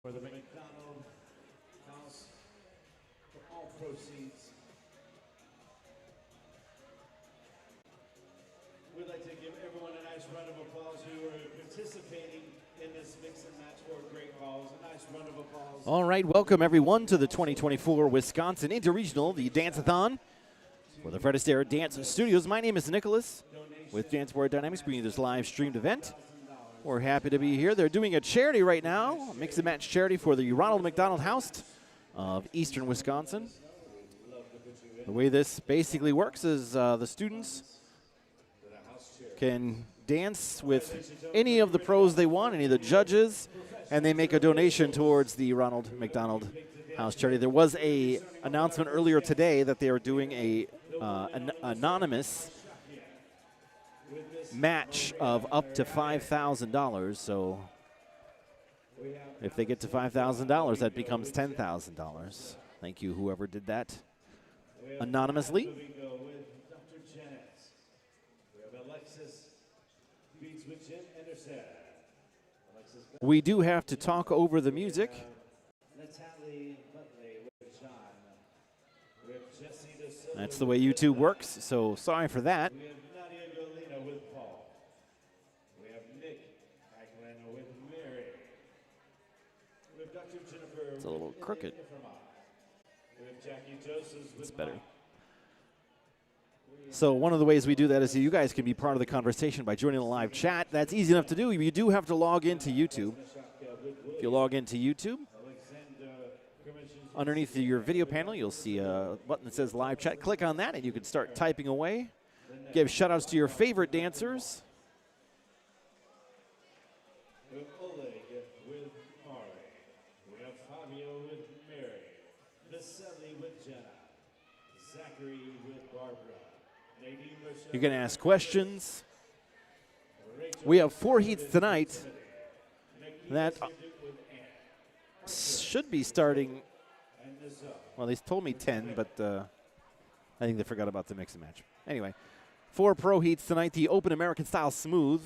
for the McDonald House for all proceeds. We'd like to give everyone a nice round of applause who are participating in this mix and match for great calls. A nice round of applause. All right, welcome everyone to the 2024 Wisconsin Interregional, the Dance-a-thon for the Fred Astaire Dance Studios. My name is Nicholas with Dance Board Dynamics, bringing you this live streamed event. We're happy to be here. They're doing a charity right now, a mix and match charity for the Ronald McDonald House of Eastern Wisconsin. The way this basically works is the students can dance with any of the pros they want, any of the judges, and they make a donation towards the Ronald McDonald House charity. There was a announcement earlier today that they are doing an anonymous match of up to $5,000. So if they get to $5,000, that becomes $10,000. Thank you, whoever did that anonymously. We do have to talk over the music. That's the way YouTube works, so sorry for that. It's a little crooked. It's better. So one of the ways we do that is you guys can be part of the conversation by joining the live chat. That's easy enough to do. You do have to log into YouTube. If you log into YouTube, underneath your video panel, you'll see a button that says live chat. Click on that, and you can start typing away. Give shout-outs to your favorite dancers. You can ask questions. We have 4 heats tonight that should be starting. Well, they told me 10, but I think they forgot about the mix and match. Anyway, 4 pro heats tonight. The Open American Style Smooth.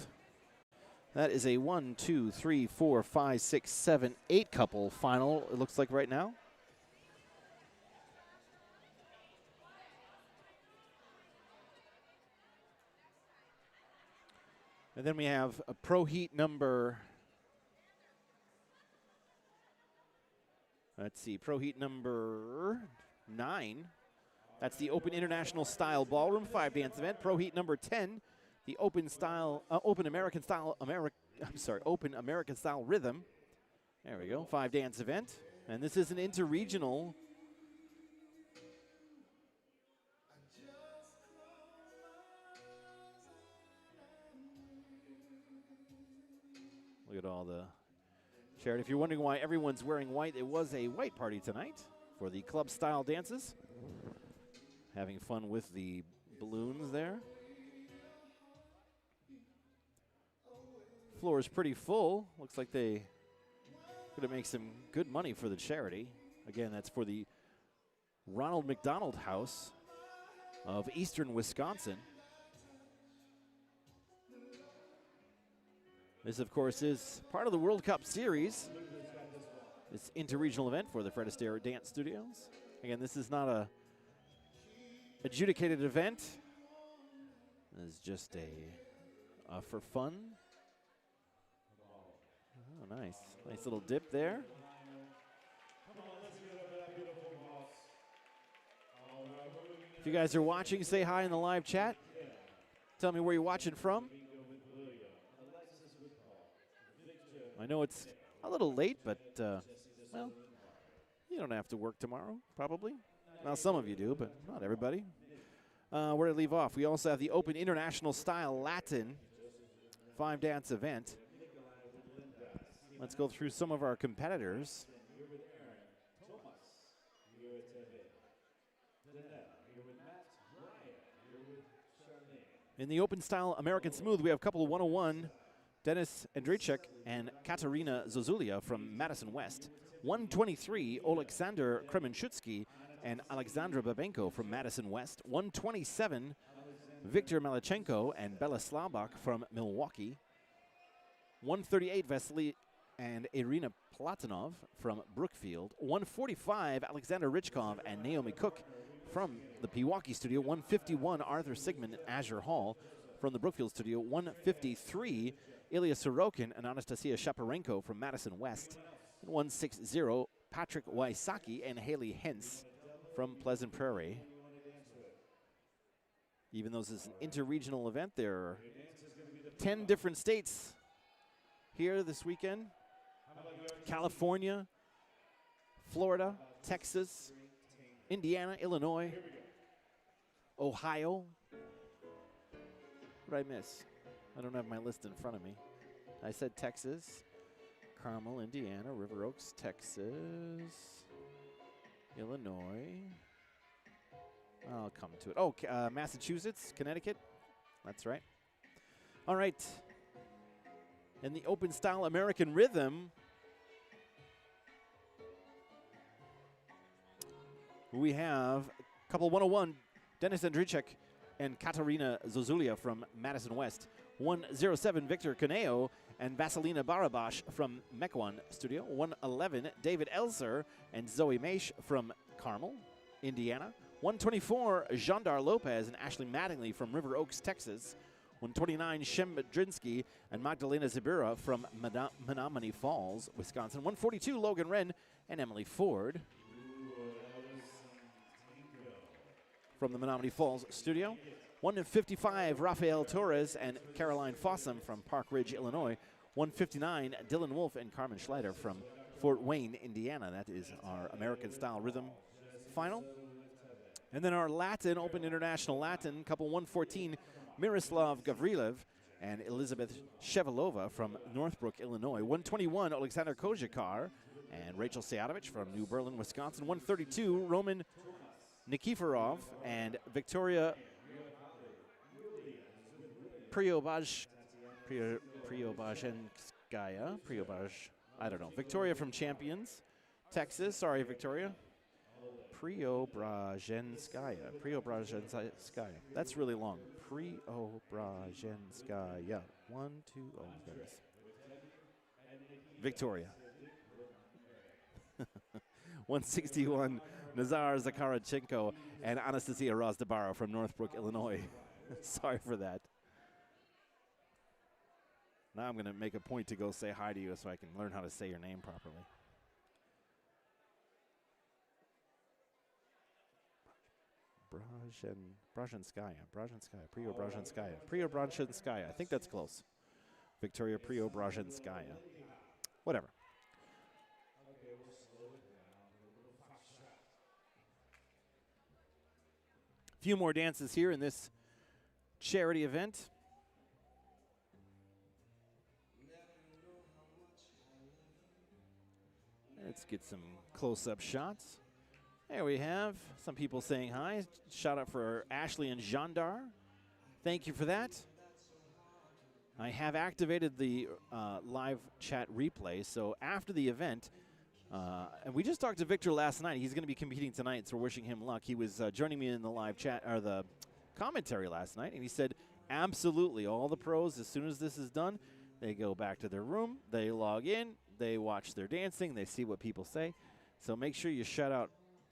That is a 1, 2, 3, 4, 5, 6, 7, 8 couple final, it looks like right now. And then we have a pro heat number, let's see, pro heat number 9. That's the Open International Style Ballroom 5 dance event. Pro heat number 10, the Open American Style Rhythm. There we go, 5 dance event. And this is an interregional. Look at all the charity. If you're wondering why everyone's wearing white, it was a white party tonight for the club style dances. Having fun with the balloons there. Floor is pretty full. Looks like they going to make some good money for the charity. Again, that's for the Ronald McDonald House of Eastern Wisconsin. This, of course, is part of the World Cup Series. This interregional event for the Fred Astaire Dance Studios. Again, this is not a adjudicated event. It's just a for fun. Oh, nice. Nice little dip there. If you guys are watching, say hi in the live chat. Tell me where you're watching from. I know it's a little late, but, well, you don't have to work tomorrow, probably. Well, some of you do, but not everybody. Where to leave off? We also have the Open International Style Latin 5 dance event. Let's go through some of our competitors. In the Open Style American Smooth, we have couple 101. Dennis Andrzejczyk and Katarina Zozulia from Madison West. 123, Alexander Kremenchutski and Alexandra Babenko from Madison West. 127, Viktor Malachenko and Bella Slabak from Milwaukee. 138, Vasily and Irina Platonov from Brookfield. 145, Alexander Richkov and Naomi Cook from the Pewaukee studio. 151, Arthur Sigmund and Azure Hall from the Brookfield studio. 153, Ilya Sorokin and Anastasia Shaparenko from Madison West. And 160, Patrick Wysocki and Haley Hentz from Pleasant Prairie. Even though this is an interregional event, there are 10 different states here this weekend. California, Florida, Texas, Indiana, Illinois, Ohio. What did I miss? I don't have my list in front of me. I said Texas, Carmel, Indiana, River Oaks, Texas, Illinois. I'll come to it. Oh, Massachusetts, Connecticut. That's right. All right. In the open style American rhythm, we have couple 101, Dennis Andrzejczyk and Katarina Zozulia from Madison West. 107, Victor Caneo and Vasilina Barabash from Mequon Studio. 111, David Elser and Zoe Maish from Carmel, Indiana. 124, Jandar Lopez and Ashley Mattingly from River Oaks, Texas. 129, Shem Madrinsky and Magdalena Zibira from Menominee Falls, Wisconsin. 142, Logan Wren and Emily Ford from the Menominee Falls studio. 155, Rafael Torres and Caroline Fossum from Park Ridge, Illinois. 159, Dylan Wolf and Carmen Schleider from Fort Wayne, Indiana. That is our American-style rhythm final. And then our Latin, Open International Latin, couple 114, Miroslav Gavrilev and Elizabeth Shevelova from Northbrook, Illinois. 121, Alexander Kozhikar and Rachel Seadovich from New Berlin, Wisconsin. 132, Roman Nikiforov and Victoria Victoria from Champions, Texas. Sorry, Victoria. Preobrazhenskaya. That's really long. Preobrazhenskaya. 1, 2, oh, there it is. Victoria. 161, Nazar Zakharchenko and Anastasia Rozdebaro from Northbrook, Illinois. Sorry for that. Now I'm going to make a point to go say hi to you so I can learn how to say your name properly. Preobrazhenskaya. I think that's close. Victoria Preobrazhenskaya. Whatever. A few more dances here in this charity event. Let's get some close-up shots. There we have some people saying hi. Shout out for Ashley and Jandar. Thank you for that. I have activated the live chat replay, so after the event, and we just talked to Victor last night. He's going to be competing tonight, so we're wishing him luck. He was joining me in the live chat, or the commentary last night, and he said, absolutely, all the pros, as soon as this is done, they go back to their room, they log in, they watch their dancing, they see what people say. So make sure you shout out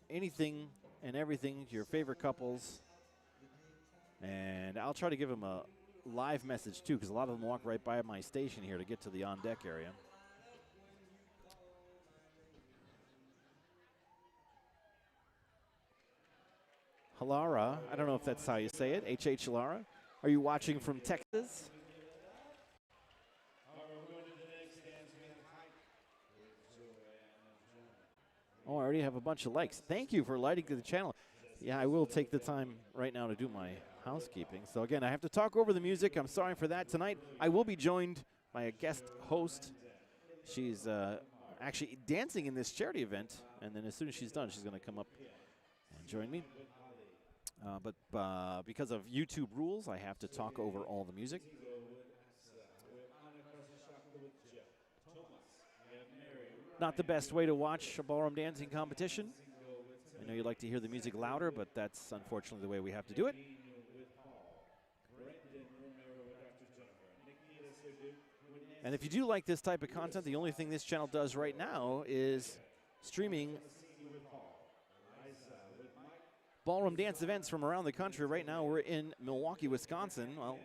anything and everything to your favorite couples. And I'll try to give them a live message, too, because a lot of them walk right by my station here to get to the on-deck area. Halara, I don't know if that's how you say it, H.H. Lara. Are you watching from Texas? Oh, I already have a bunch of likes. Thank you for lighting the channel. Yeah, I will take the time right now to do my housekeeping. So, again, I have to talk over the music. I'm sorry for that. Tonight, I will be joined by a guest host. She's actually dancing in this charity event, and then as soon as she's done, she's going to come up and join me. But because of YouTube rules, I have to talk over all the music. Not the best way to watch a ballroom dancing competition. I know you like to hear the music louder, but that's unfortunately the way we have to do it. And if you do like this type of content, the only thing this channel does right now is streaming ballroom dance events from around the country. Right now we're in Milwaukee, Wisconsin. Well,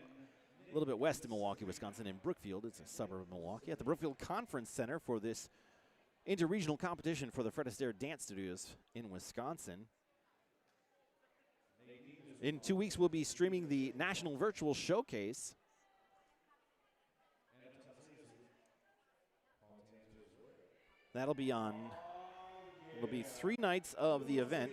a little bit west of Milwaukee, Wisconsin, in Brookfield. It's a suburb of Milwaukee, at the Brookfield Conference Center for this interregional competition for the Fred Astaire Dance Studios in Wisconsin. In 2 weeks, we'll be streaming the National Virtual Showcase. That'll be on, it'll be 3 nights of the event.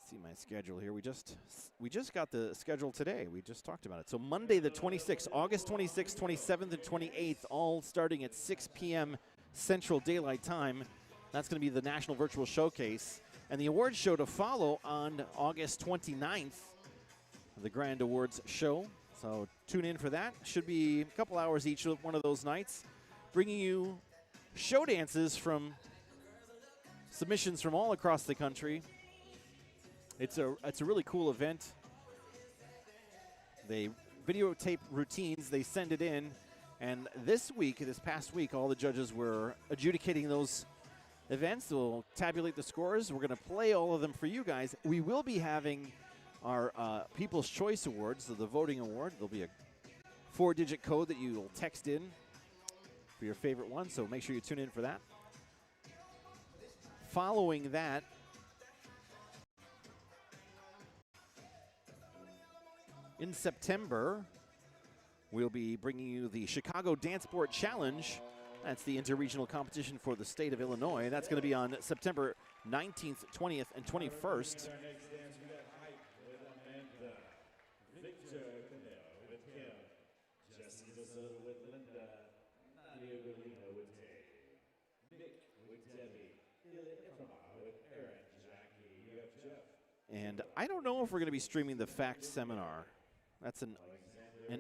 See my schedule here. We just got the schedule today. We just talked about it. So Monday the 26th, August 26th, 27th, and 28th, all starting at 6 p.m. Central Daylight Time. That's going to be the National Virtual Showcase. And the awards show to follow on August 29th, the Grand Awards Show. So tune in for that. Should be a couple hours each one of those nights, bringing you show dances from submissions from all across the country. It's a really cool event. They videotape routines, they send it in, and this past week, all the judges were adjudicating those events. We'll tabulate the scores. We're going to play all of them for you guys. We will be having our People's Choice Awards, so the voting award. There'll be a 4-digit code that you will text in for your favorite one, so make sure you tune in for that. Following that, in September, we'll be bringing you the Chicago Dance Board Challenge. That's the interregional competition for the state of Illinois. That's going to be on September 19th, 20th, and 21st. And I don't know if we're going to be streaming the FACT seminar. That's an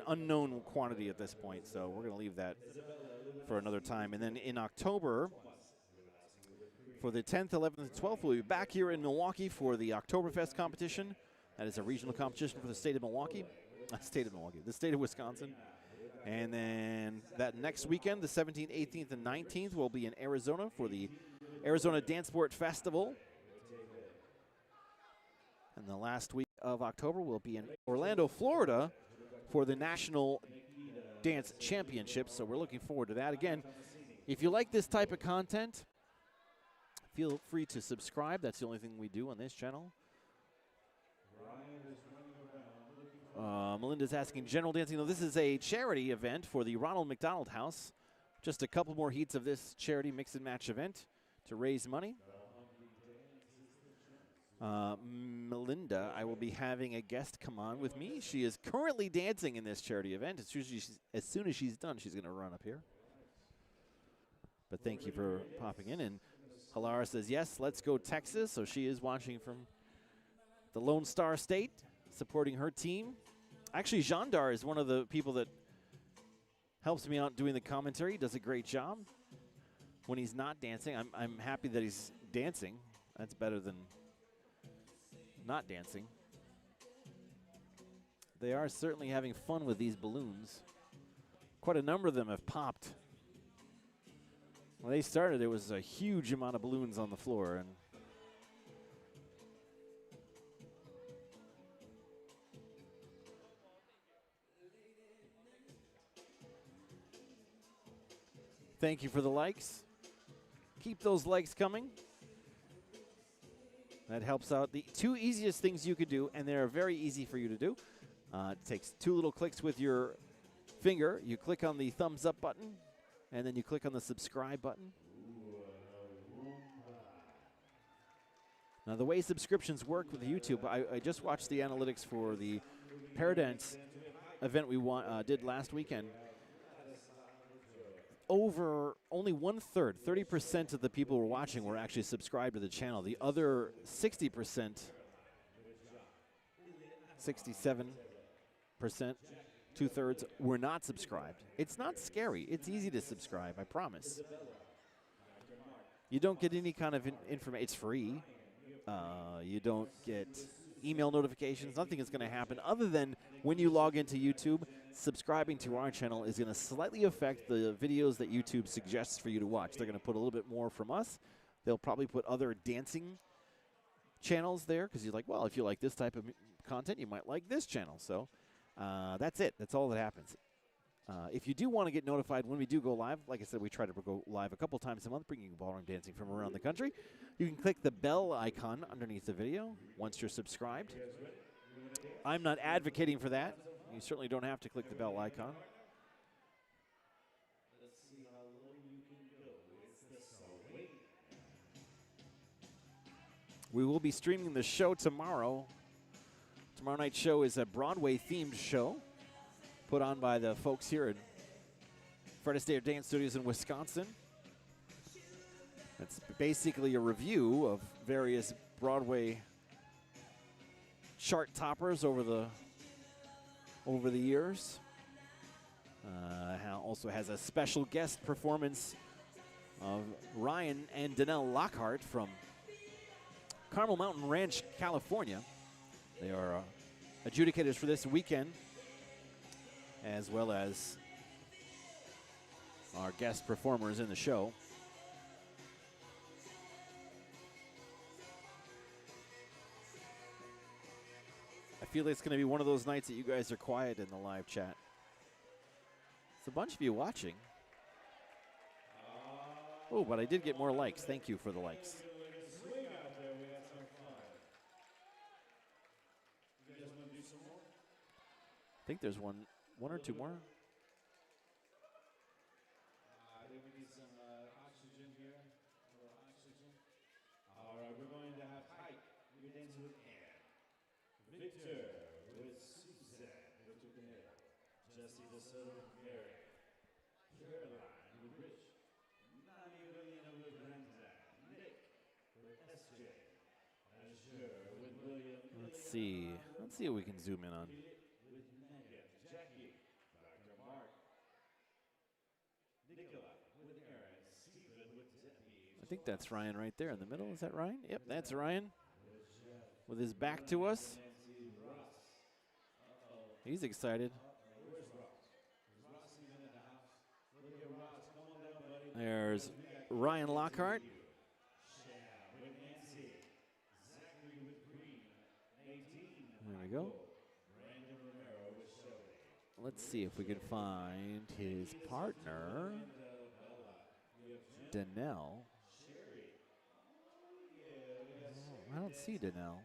unknown quantity at this point, so we're going to leave that for another time. And then in October, for the 10th, 11th, and 12th, we'll be back here in Milwaukee for the Oktoberfest competition. That is a regional competition for the state of Milwaukee. The state of Wisconsin. And then that next weekend, the 17th, 18th, and 19th, will be in Arizona for the Arizona Dance Sport Festival. And the last week of October, we'll be in Orlando, Florida for the National Dance Championships. So we're looking forward to that. Again, if you like this type of content, feel free to subscribe. That's the only thing we do on this channel. Melinda's asking, general dancing. No, this is a charity event for the Ronald McDonald House. Just a couple more heats of this charity mix and match event to raise money. Melinda, I will be having a guest come on with me. She is currently dancing in this charity event. As soon as she's done, she's going to run up here. But thank you for popping in. And Halara says, yes, let's go Texas. So she is watching from the Lone Star State, supporting her team. Actually, Jandar is one of the people that helps me out doing the commentary. He does a great job when he's not dancing. I'm happy that he's dancing. That's better than not dancing. They are certainly having fun with these balloons. Quite a number of them have popped. When they started, there was a huge amount of balloons on the floor, and thank you for the likes. Keep those likes coming. That helps out. The 2 easiest things you could do, and they're very easy for you to do. It takes 2 little clicks with your finger. You click on the thumbs up button, and then you click on the subscribe button. Now, the way subscriptions work with YouTube, I just watched the analytics for the Paradance event we did last weekend. Over only 1/3, 30% of the people who were watching were actually subscribed to the channel. The other 60%, 67%, 2/3 were not subscribed. It's not scary. It's easy to subscribe, I promise. You don't get any kind of information. It's free. You don't get email notifications. Nothing is going to happen other than when you log into YouTube, subscribing to our channel is going to slightly affect the videos that YouTube suggests for you to watch. They're going to put a little bit more from us. They'll probably put other dancing channels there because you're like, well, if you like this type of content, you might like this channel. So that's it. That's all that happens. If you do want to get notified when we do go live, like I said, we try to go live a couple times a month, bringing you ballroom dancing from around the country. You can click the bell icon underneath the video once you're subscribed. I'm not advocating for that. You certainly don't have to click the bell icon. We will be streaming the show tomorrow. Tomorrow night's show is a Broadway-themed show put on by the folks here at Fred Astaire Dance Studios in Wisconsin. It's basically a review of various Broadway chart toppers over the years. Also has a special guest performance of Ryan and Danelle Lockhart from Carmel Mountain Ranch, California. They are adjudicators for this weekend, as well as our guest performers in the show. I feel it's going to be one of those nights that you guys are quiet in the live chat. It's a bunch of you watching. Oh, but I did get more likes. Thank you for the likes. I think there's one or two more. I think we need some oxygen here. A little oxygen. All right, we're going to have height. We're dancing with air. Victor with Suzanne with Camille. Jesse the Soda with Mary. Caroline with Rich. Nani William with Granddad. Nick with SJ. Azure with William. Let's see what we can zoom in on. I think that's Ryan right there in the middle. Is that Ryan? Yep, that's Ryan with his back to us. He's excited. There's Ryan Lockhart. There we go. Let's see if we can find his partner, Danelle. I don't see Danelle.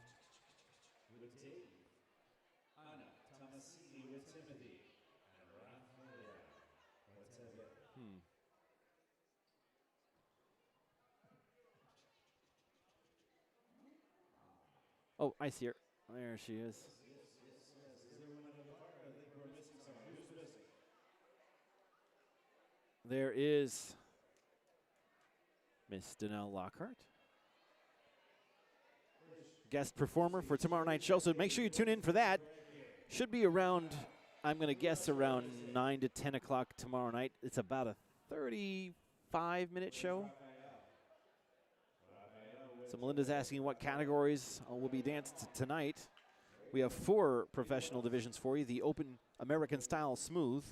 Oh, I see her. There she is. There is Miss Danelle Lockhart, guest performer for tomorrow night's show. So make sure you tune in for that. Should be around, I'm going to guess, around 9 to 10 o'clock tomorrow night. It's about a 35-minute show. So Melinda's asking what categories will be danced tonight. We have 4 professional divisions for you. The Open American Style Smooth,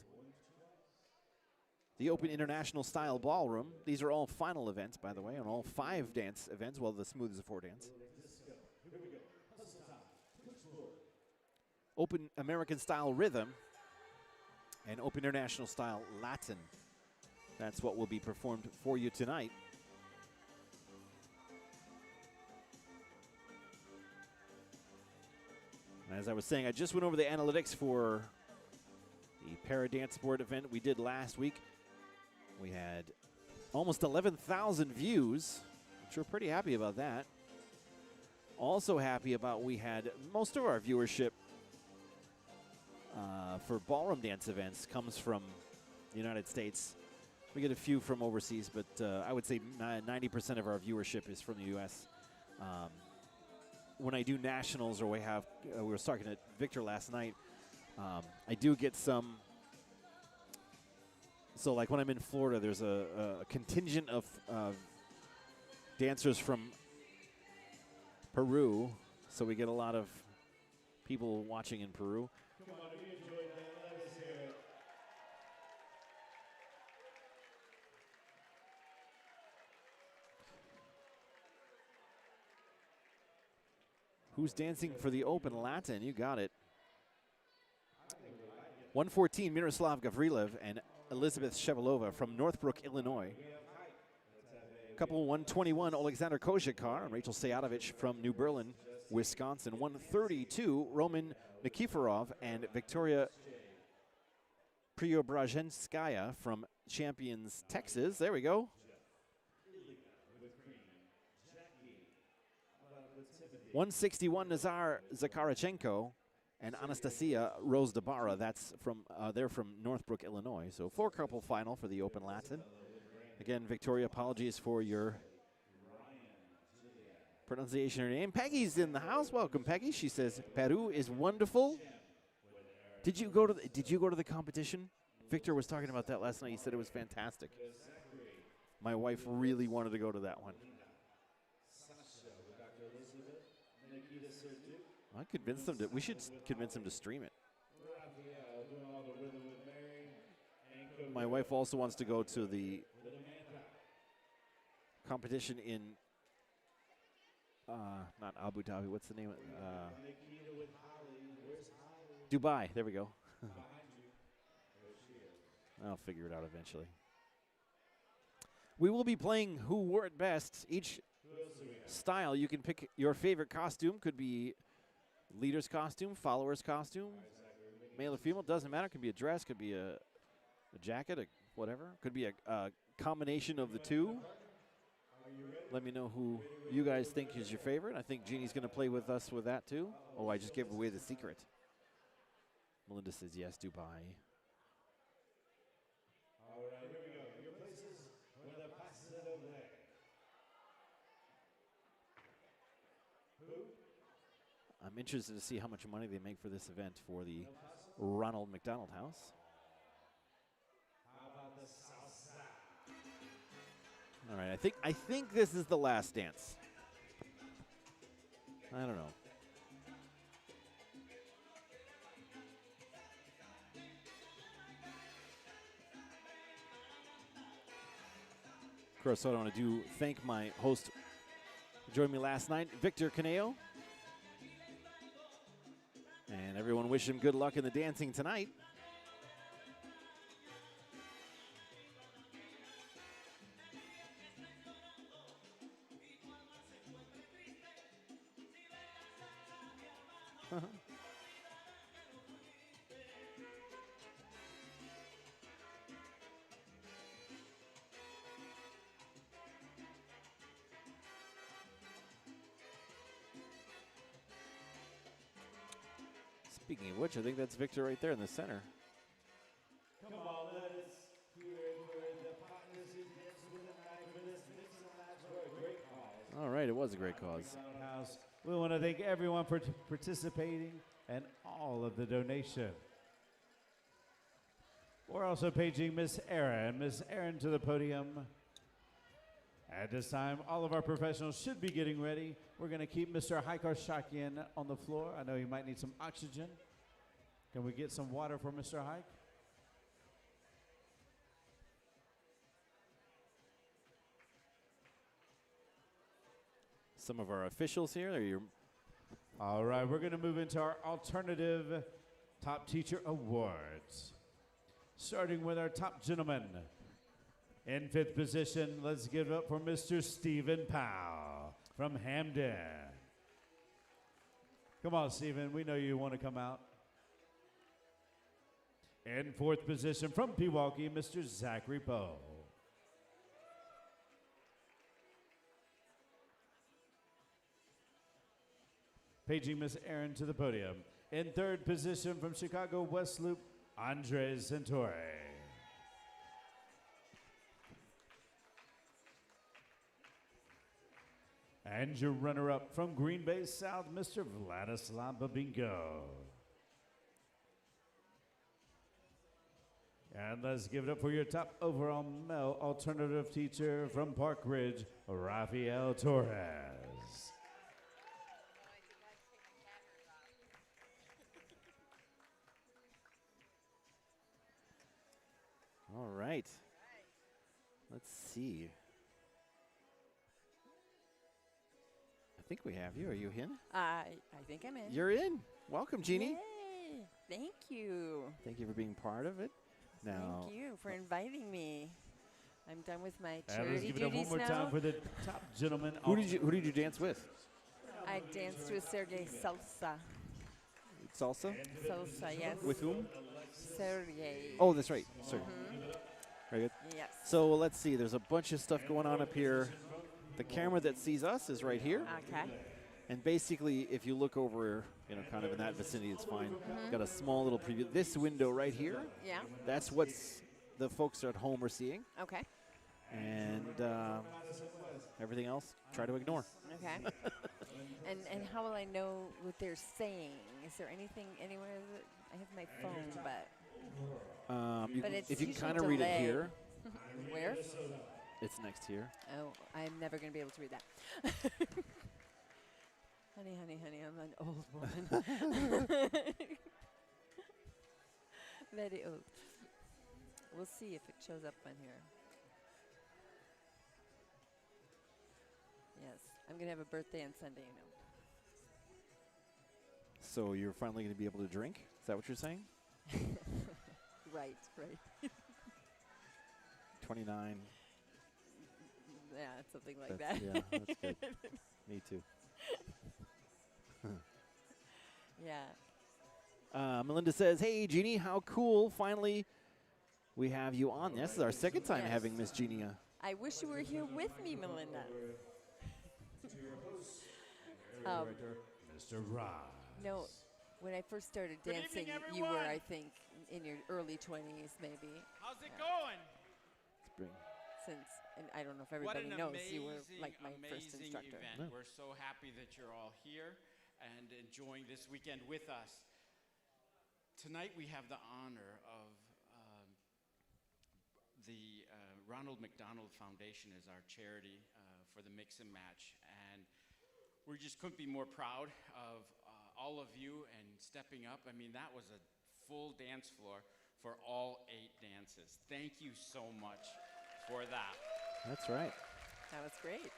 the Open International Style Ballroom. These are all final events, by the way, on all 5 dance events, while the Smooth is a 4 dance. Open American Style Rhythm and Open International Style Latin. That's what will be performed for you tonight. As I was saying, I just went over the analytics for the Para Dance Board event we did last week. We had almost 11,000 views, which we're pretty happy about that. Also happy about we had most of our viewership for ballroom dance events comes from the United States. We get a few from overseas, but I would say 90% of our viewership is from the U.S. When I do nationals, or we were talking to Victor last night, I do get some. So like when I'm in Florida, there's a contingent of dancers from Peru, so we get a lot of people watching in Peru. Come on, if you enjoyed that, let us hear it. Who's dancing for the Open Latin? You got it. 114, Miroslav Gavrilev and Elizabeth Shevelova from Northbrook, Illinois. Couple 121, Alexander Kozhikar and Rachel Sayadovich from New Berlin, Wisconsin. 132, Roman Nikiforov and Victoria Preobrazhenskaya from Champions, Texas. There we go. 161, Nazar Zakharchenko and Anastasia Rozdabara. That's from they're from Northbrook, Illinois. So 4-couple final for the Open Latin. Again, Victoria, apologies for your pronunciation of her name. Peggy's in the house. Welcome, Peggy. She says Peru is wonderful. Did you go to the competition? Victor was talking about that last night. He said it was fantastic. My wife really wanted to go to that one. I convinced them we should convince them to stream it. My wife also wants to go to the competition in not Abu Dhabi. What's the name of Dubai. There we go. I'll figure it out eventually. We will be playing Who Wore It Best. Each style, you can pick your favorite costume. Could be leader's costume, follower's costume, male or female, doesn't matter. Could be a dress, could be a jacket, whatever. Could be a combination of the two. Let me know who you guys think is your favorite. I think Jeannie's going to play with us with that too. Oh, I just gave away the secret. Melinda says yes, Dubai. All right, here we go. Your places when the passes it over there. Who? I'm interested to see how much money they make for this event for the Ronald McDonald House. How about the South Side? All right, I think this is the last dance. I don't know. Of course, I want to thank my host who joined me last night, Victor Caneo. And everyone wish him good luck in the dancing tonight. Speaking of which, I think that's Victor right there in the center. Come on, let us hear it for the partners who dance with the night for this mix and match for a great cause. All right, it was a great cause. House. We want to thank everyone for participating and all of the donation. We're also paging Miss Erin. Miss Erin to the podium. At this time, all of our professionals should be getting ready. We're going to keep Mr. Haikarshakian on the floor. I know he might need some oxygen. Can we get some water for Mr. Hike? Some of our officials here. All right, we're going to move into our alternative top teacher awards. Starting with our top gentleman. In 5th position, let's give it up for Mr. Stephen Powell from Hamden. Come on, Stephen, we know you want to come out. In 4th position from Pewaukee, Mr. Zachary Poe. Paging Miss Erin to the podium. In 3rd position from Chicago West Loop, Andres Centauri. And your runner-up from Green Bay South, Mr. Vladislav Babinko. And let's give it up for your top overall male alternative teacher from Park Ridge, Rafael Torres. All right. Let's see. I think we have you. Are you in? I think I'm in. You're in. Welcome, Jeannie. Yay. Thank you. Thank you for being part of it. Now, Thank you for inviting me. I'm done with my And let's charity give it up one duties more now. time for the top gentleman. who did you dance with? I danced with Sergey Salsa. Salsa? Salsa, yes. With whom? Sergey. Oh, that's right. Sorry. Very good. Yes. So let's see. There's a bunch of stuff going on up here. The camera that sees us is right here. Okay. And basically, if you look over, kind of in that vicinity, it's fine. Got a small little preview. This window right here, Yeah. that's what the folks at home are seeing. Okay. And everything else, try to ignore. Okay. and how will I know what they're saying? Is there anything anywhere that I have my phone, but But it's if you can usually kind of read it delayed. here, Where? it's next here. Oh, I'm never going to be able to read that. Honey, I'm an old woman. Very old. We'll see if it shows up on here. Yes, I'm going to have a birthday on Sunday, So you're finally going to be able to drink? Is that what you're saying? Right. 29. Yeah, something like That's- that. Yeah, that's good. Me too. Yeah. Melinda says, hey, Jeannie, how cool. Finally, we have you on. This is our second time Yes. having Miss Jeannie. I wish you were here with me, Melinda. Mr. Rod. No, when I first started Good dancing, evening, you were, everyone. I think, in your early 20s, maybe. How's it going? Spring. And I don't know if What everybody an knows amazing, you were like my first amazing instructor. event. Yeah. We're so happy that you're all here and enjoying this weekend with us. Tonight we have the honor of the Ronald McDonald Foundation as our charity for the mix and match, and we just couldn't be more proud of all of you and stepping up. I mean, that was a full dance floor for all 8 dances. Thank you so much for that. That's right. That was great.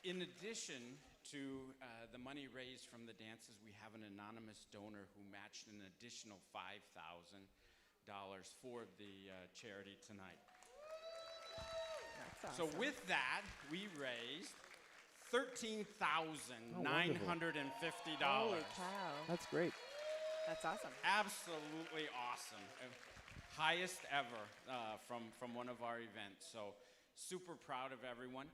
In addition to the money raised from the dances, we have an anonymous donor who matched an additional $5,000 for the charity tonight. That's So awesome. with that, we raised $13,950. Holy cow. That's great. That's awesome. Absolutely awesome. Highest ever from one of our events. So super proud of everyone.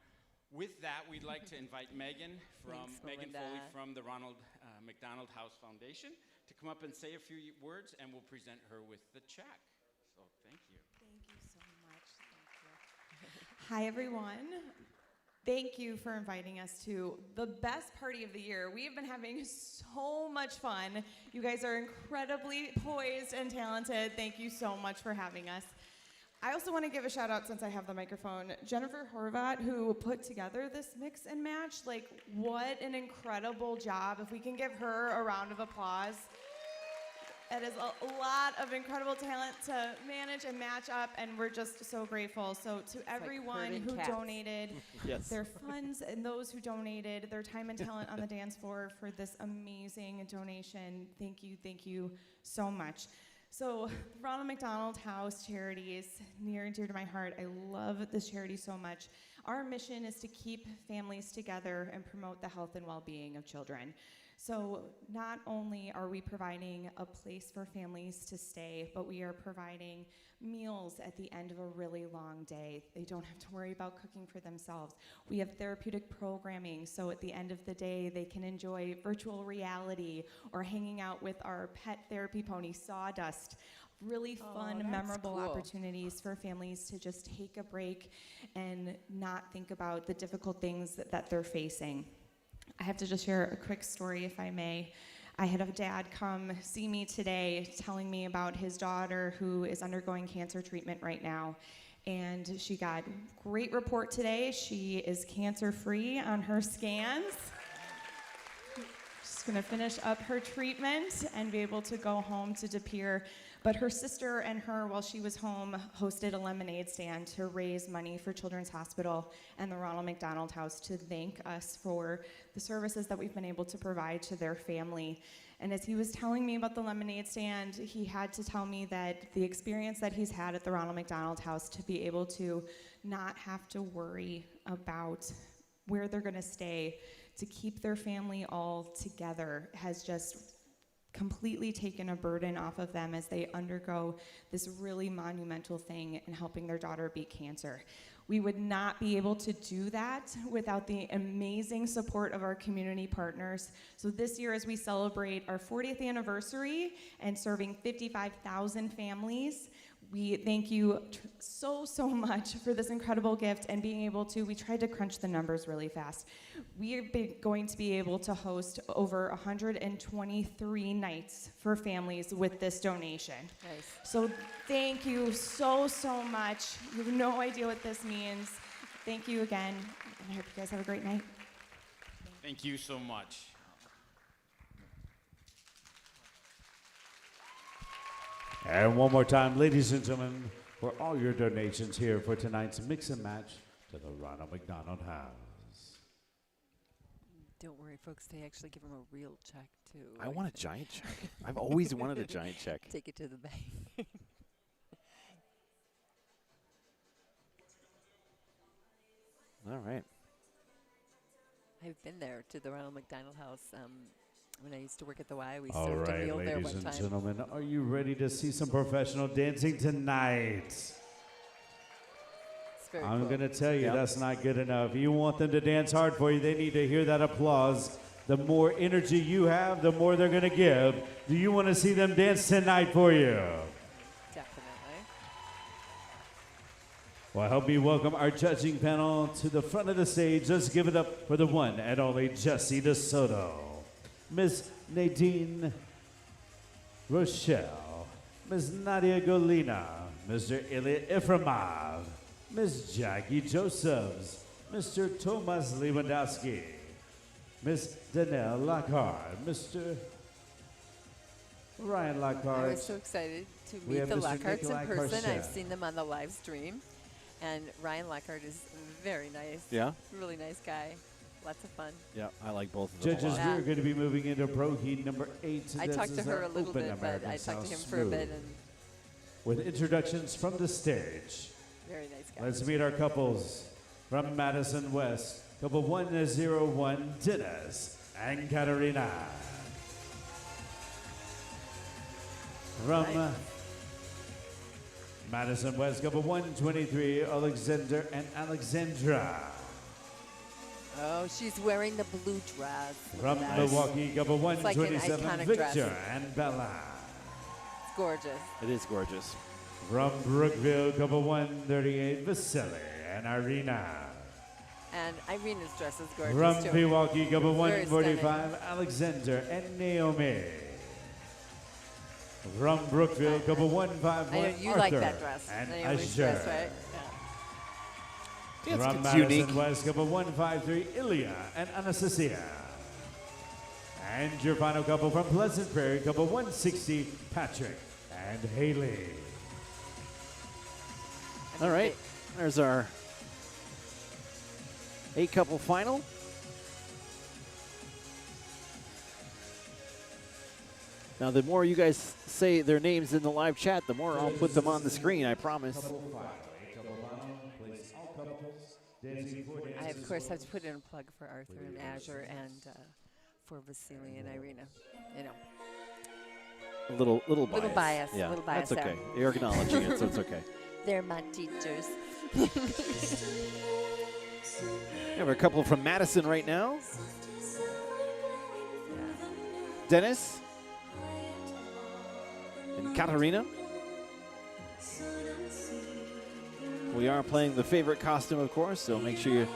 With that, we'd like to invite Megan Thanks, Foley Melinda. from the Ronald McDonald House Foundation to come up and say a few words, and we'll present her with the check. So thank you. Thank you so much. Thank you. Hi, everyone. Thank you for inviting us to the best party of the year. We have been having so much fun. You guys are incredibly poised and talented. Thank you so much for having us. I also want to give a shout out, since I have the microphone, Jennifer Horvat, who put together this mix and match. Like, what an incredible job. If we can give her a round of applause. It is a lot of incredible talent to manage and match up, and we're just so grateful. So to everyone herding who cats. donated Yes. their funds and those who donated their time and talent on the dance floor for this amazing donation, thank you so much. So the Ronald McDonald House charity is near and dear to my heart. I love this charity so much. Our mission is to keep families together and promote the health and well-being of children. So not only are we providing a place for families to stay, but we are providing meals at the end of a really long day. They don't have to worry about cooking for themselves. We have therapeutic programming, so at the end of the day, they can enjoy virtual reality or hanging out with our pet therapy pony, Sawdust. Really fun, that's memorable cool. opportunities for families to just take a break and not think about the difficult things that they're facing. I have to just share a quick story, if I may. I had a dad come see me today telling me about his daughter who is undergoing cancer treatment right now. And she got great report today. She is cancer-free on her scans. She's gonna finish up her treatment and be able to go home to De Pere. But her sister and her, while she was home, hosted a lemonade stand to raise money for Children's Hospital and the Ronald McDonald House to thank us for the services that we've been able to provide to their family. And as he was telling me about the lemonade stand, he had to tell me that the experience that he's had at the Ronald McDonald House, to be able to not have to worry about where they're going to stay, to keep their family all together, has just completely taken a burden off of them as they undergo this really monumental thing in helping their daughter beat cancer. We would not be able to do that without the amazing support of our community partners. So this year, as we celebrate our 40th anniversary and serving 55,000 families, we thank you so much for this incredible gift and being able to, we tried to crunch the numbers really fast. We are going to be able to host over 123 nights for families with this donation. Nice. So thank you so much. You have no idea what this means. Thank you again, and I hope you guys have a great night. Thank you so much. And one more time, ladies and gentlemen, for all your donations here for tonight's mix and match to the Ronald McDonald House. Don't worry, folks. They actually give him a real check, too. I want a giant check. I've always wanted a giant check. Take it to the bank. All right. I've been there to the Ronald McDonald House. When I used to work at the Y, we All served a right, meal there ladies one and time. gentlemen, are you ready to see some professional dancing tonight? It's very I'm cool. going to tell you, Yep. that's not good enough. You want them to dance hard for you, they need to hear that applause. The more energy you have, the more they're going to give. Do you want to see them dance tonight for you? Definitely. Well, help me welcome our judging panel to the front of the stage. Let's give it up for the one and only Jessie DeSoto, Miss Nadine Rochelle, Miss Nadia Golina, Mr. Ilya Iframov, Miss Jackie Josephs, Mr. Tomas Lewandowski, Miss Danelle Lockhart, Mr. Ryan I Lockhart. was so excited to We meet have the Mr. Lockharts Nikolai in person. Karchev. I've seen them on the live stream. And Ryan Lockhart is very nice. Yeah? Really nice guy. Lots of fun. Yeah, I like both of them a Judges, lot. we're going to be moving into Pro Heat number 8. I This talked to is her our a little Open bit, but American I talked to him South for a bit, Smooth. and With introductions from the stage. very nice guy. Let's meet our couples from Madison West. Couple 101, Dennis and Katerina. From Right. Madison West, couple 123, Alexander and Alexandra. Oh, she's wearing the blue dress. Look From at that. Milwaukee, couple like an 127, iconic Victor dress. and Bella. It's gorgeous. It is gorgeous. From Brookfield, couple 138, Vasily and Irina. And Irina's dress is gorgeous, From too. Milwaukee, couple Very 145, Alexander and Naomi. From Brookfield, couple 151, I know you Arthur like that dress. and Naomi's Asher. dress, right? Yeah, From it's Madison unique. West, couple 153, Ilya and Anastasia. And your final couple from Pleasant Prairie, couple 160, Patrick and Haley. All right, there's our 8-couple final. Now, the more you guys say their names in the live chat, the more I'll put them on the screen, I promise. I, of course, have to put in a plug for Arthur and Azure and for Vasily and Irina. You know, A little bias. Little bias, Yeah, little bias that's there. okay. You're acknowledging it, so it's okay. they're my teachers. We have a couple from Madison right now. Dennis and Katarina. We are playing the favorite costume, of course, so make sure you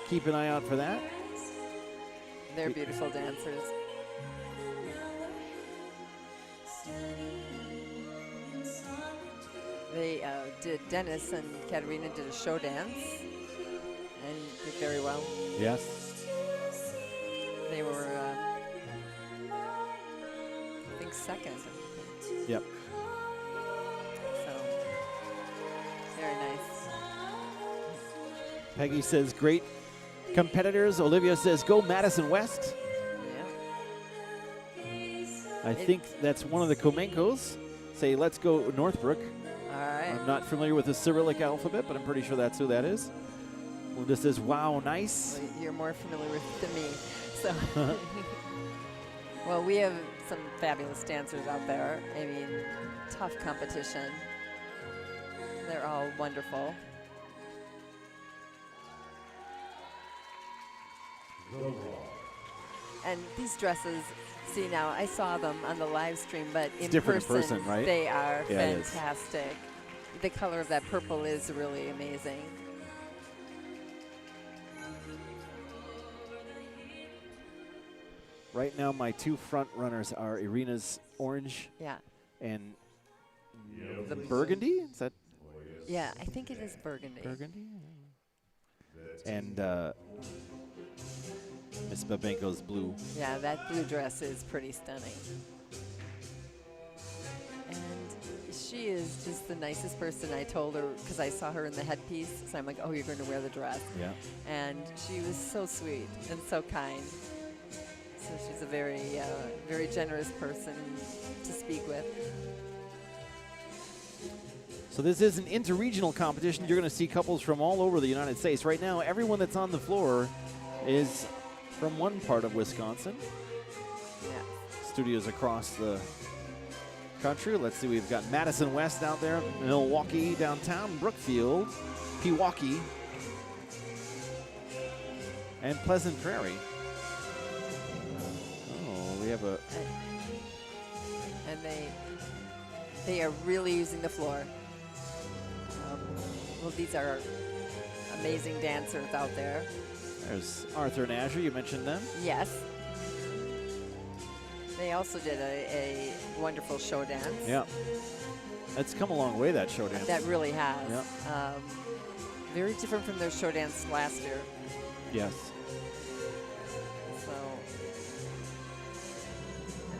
keep an eye out for that. They're beautiful dancers. They did, Dennis and Katerina did a show dance and did very well. Yes. They were, I think, second. Yep. Peggy says great competitors. Olivia says go Madison West. I think that's one of the Komenkos. Say let's go Northbrook. All right. I'm not familiar with the Cyrillic alphabet, but I'm pretty sure that's who that is. Linda says wow, nice. Well, you're more familiar with it than me. So, well, we have some fabulous dancers out there. I mean, tough competition. They're all wonderful. And these dresses, see now, I saw them on the live stream, but It's different in person, right? they are Yeah, it is. fantastic. The color of that purple is really amazing. Right now, my two front runners are Irina's orange Yeah. and the burgundy. Is that Yeah, I think it is burgundy. burgundy? And Miss Babenko's blue. Yeah, that blue dress is pretty stunning. And she is just the nicest person. I told her, because I saw her in the headpiece, so I'm like, oh, you're going to wear the dress. Yeah. And she was so sweet and so kind. So she's a very, very generous person to speak with. So this is an interregional competition. You're going to see couples from all over the United States. Right now, everyone that's on the floor is from one part of Wisconsin. Yeah. Studios across the country. Let's see, we've got Madison West out there, Milwaukee downtown, Brookfield, Pewaukee, and Pleasant Prairie. Oh, we have a... And they are really using the floor. Well, these are amazing dancers out there. There's Arthur and Azure, you mentioned them. Yes. They also did a wonderful show dance. Yeah. It's come a long way, that show dance. That really has. Yeah. Very different from their show dance last year. Yes. So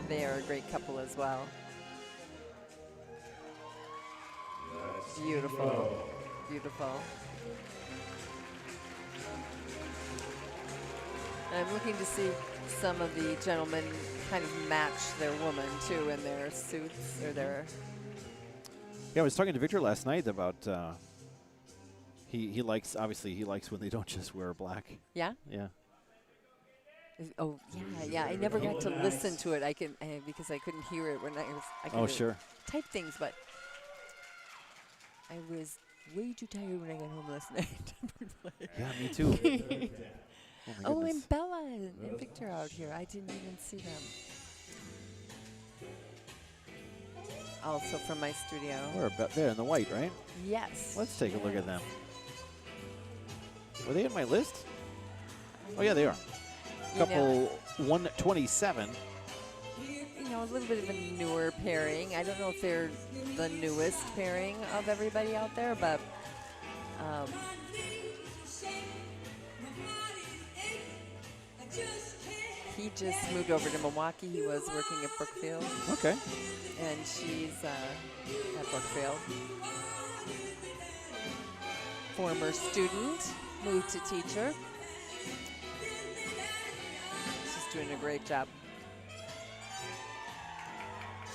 they are a great couple as well. Beautiful. Beautiful. And I'm looking to see some of the gentlemen kind of match their woman too in their suits or their. Yeah, I was talking to Victor last night about he likes, obviously he likes when they don't just wear black. Yeah. Yeah. Oh yeah. I never got to listen to it. Because I couldn't hear it when I could Oh sure. type things, but I was way too tired when I got home last night. Yeah, me too. Oh, my goodness. And Bella and Victor out here. I didn't even see them. Also from my studio. We're about there in the white, right? Yes. Let's take a look at them. Were they in my list? Oh yeah, they are. Couple 127. A little bit of a newer pairing. I don't know if they're the newest pairing of everybody out there, but he just moved over to Milwaukee. He was working at Brookfield. Okay. And she's at Brookfield. Former student, moved to teacher. She's doing a great job.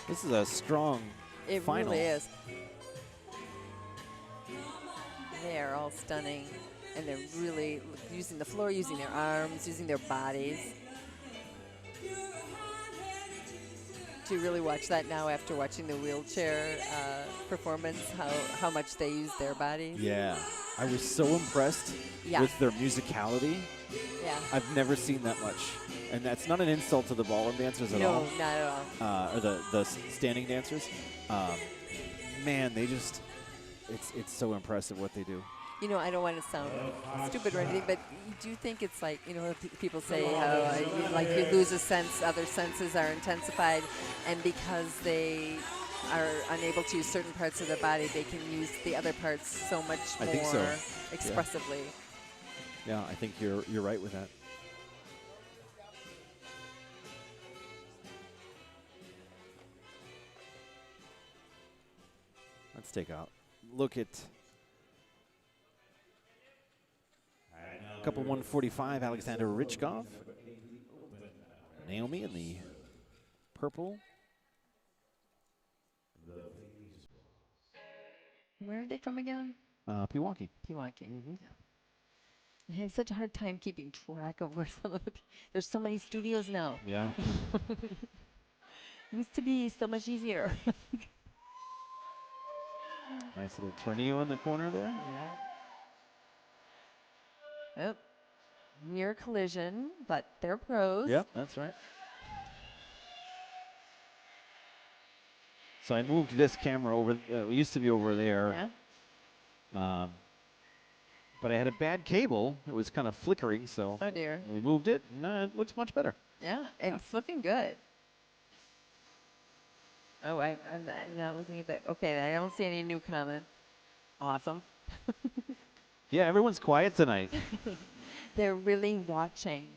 This is a strong final. It really is. They are all stunning, and they're really using the floor, using their arms, using their bodies. Do you really watch that now after watching the wheelchair performance, how much they use their bodies? Yeah. I was so impressed with their musicality. Yeah. I've never seen that much. And that's not an insult to the ballroom dancers at all. No, not at all. Or the standing dancers. Man, they just, it's so impressive what they do. I don't want to sound stupid or anything, but do you think it's like, people say how you lose a sense, other senses are intensified, and because they are unable to use certain parts of their body, they can use the other parts so much more expressively. Yeah, I think you're right with that. Let's take a look at couple 145, Alexander Richkov. Naomi in the purple. Where are they from again? Pewaukee. Pewaukee. I have such a hard time keeping track of where some of the. There's so many studios now. Yeah. Used to be so much easier. Nice little tornado in the corner there. Yeah. Oh, near collision, but they're pros. Yep, that's right. So I moved this camera over. It used to be over there. Yeah. But I had a bad cable. It was kind of flickering, so Oh dear. we moved it, and it looks much better. Yeah, and it's looking good. Oh, I'm not looking at that. Okay, I don't see any new comments. Awesome. Yeah, everyone's quiet tonight. They're really watching.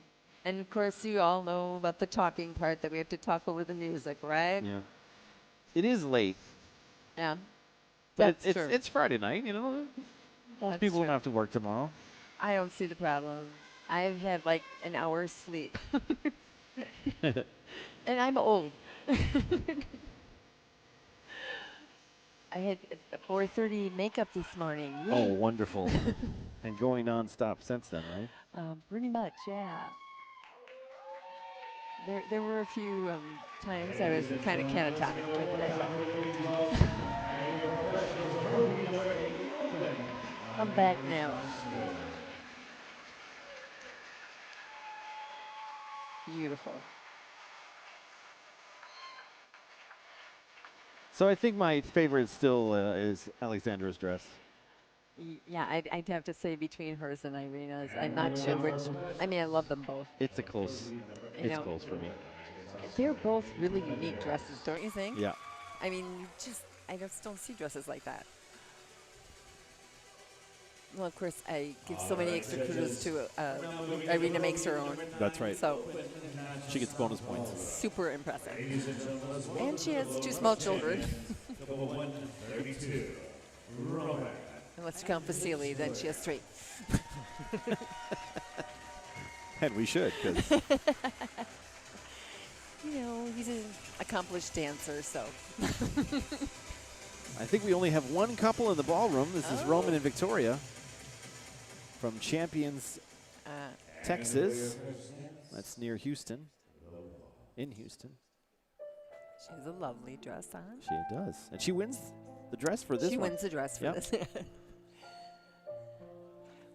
And of course, you all know about the talking part that we have to talk over the music, right? Yeah. It is late, Yeah. but That's true. it's Friday night, you know. Most That's people true. don't have to work tomorrow. I don't see the problem. I've had like an hour's sleep. And I'm old. I had a 4:30 makeup this morning. Oh, wonderful. And going nonstop since then, right? Pretty much, yeah. There were a few times I was kind of catatonic, but I'm back now. Beautiful. So I think my favorite still is Alexandra's dress. Yeah, I'd have to say between hers and Irina's. I'm not sure which. I mean, I love them both. It's a close. You It's know, close for me. They're both really unique dresses, don't you think? Yeah. I mean, I just don't see dresses like that. Well, of course, I give so many extra kudos to Irina makes her own. That's right. So She gets bonus points. super impressive. And she has 2 small children. Unless you count Vasily, then she has 3. And we should, because You know, he's an accomplished dancer, so. I think we only have one couple in the ballroom. This is Roman and Victoria from Champions, Texas. That's near Houston, in Houston. She has a lovely dress on. She does. And she wins the dress for this She one. wins the dress for Yep. this.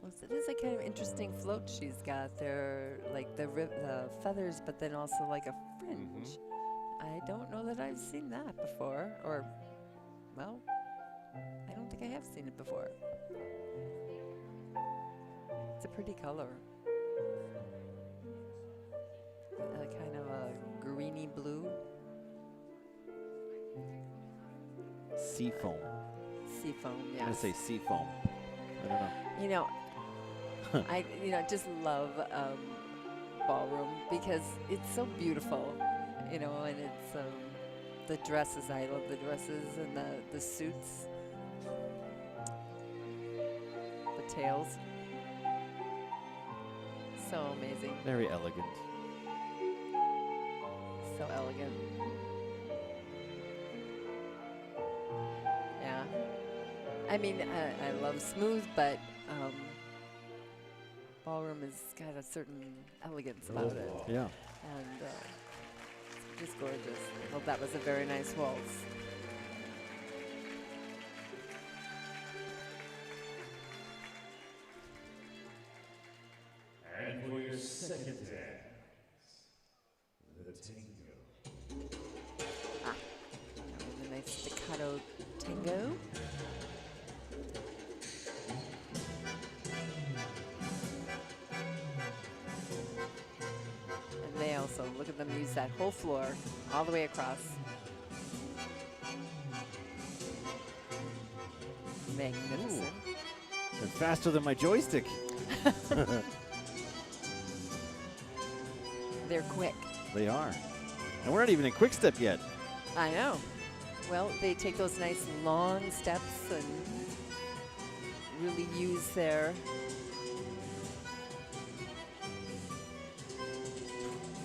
Well, it is a kind of interesting float she's got there, like the feathers, but then also like a fringe. I don't know that I've seen that before, or, well, I don't think I have seen it before. It's a pretty color. Kind of a greeny blue. Seafoam. Seafoam, I'm yeah. going to say seafoam. I don't know. You know, I just love ballroom because it's so beautiful, you know, and it's the dresses. I love the dresses and the suits, the tails. So amazing. Very elegant. So elegant. Yeah. I mean, I love smooth, but ballroom has got a certain elegance about it. Yeah. And it's just gorgeous. Well, that was a very nice waltz. And for your second dance, the tango. And a nice staccato tango. And they also, look at them use that whole floor all the way across. Magnificent. They're faster than my joystick. They're quick. They are. And we're not even in quick step yet. I know. Well, they take those nice long steps and really use their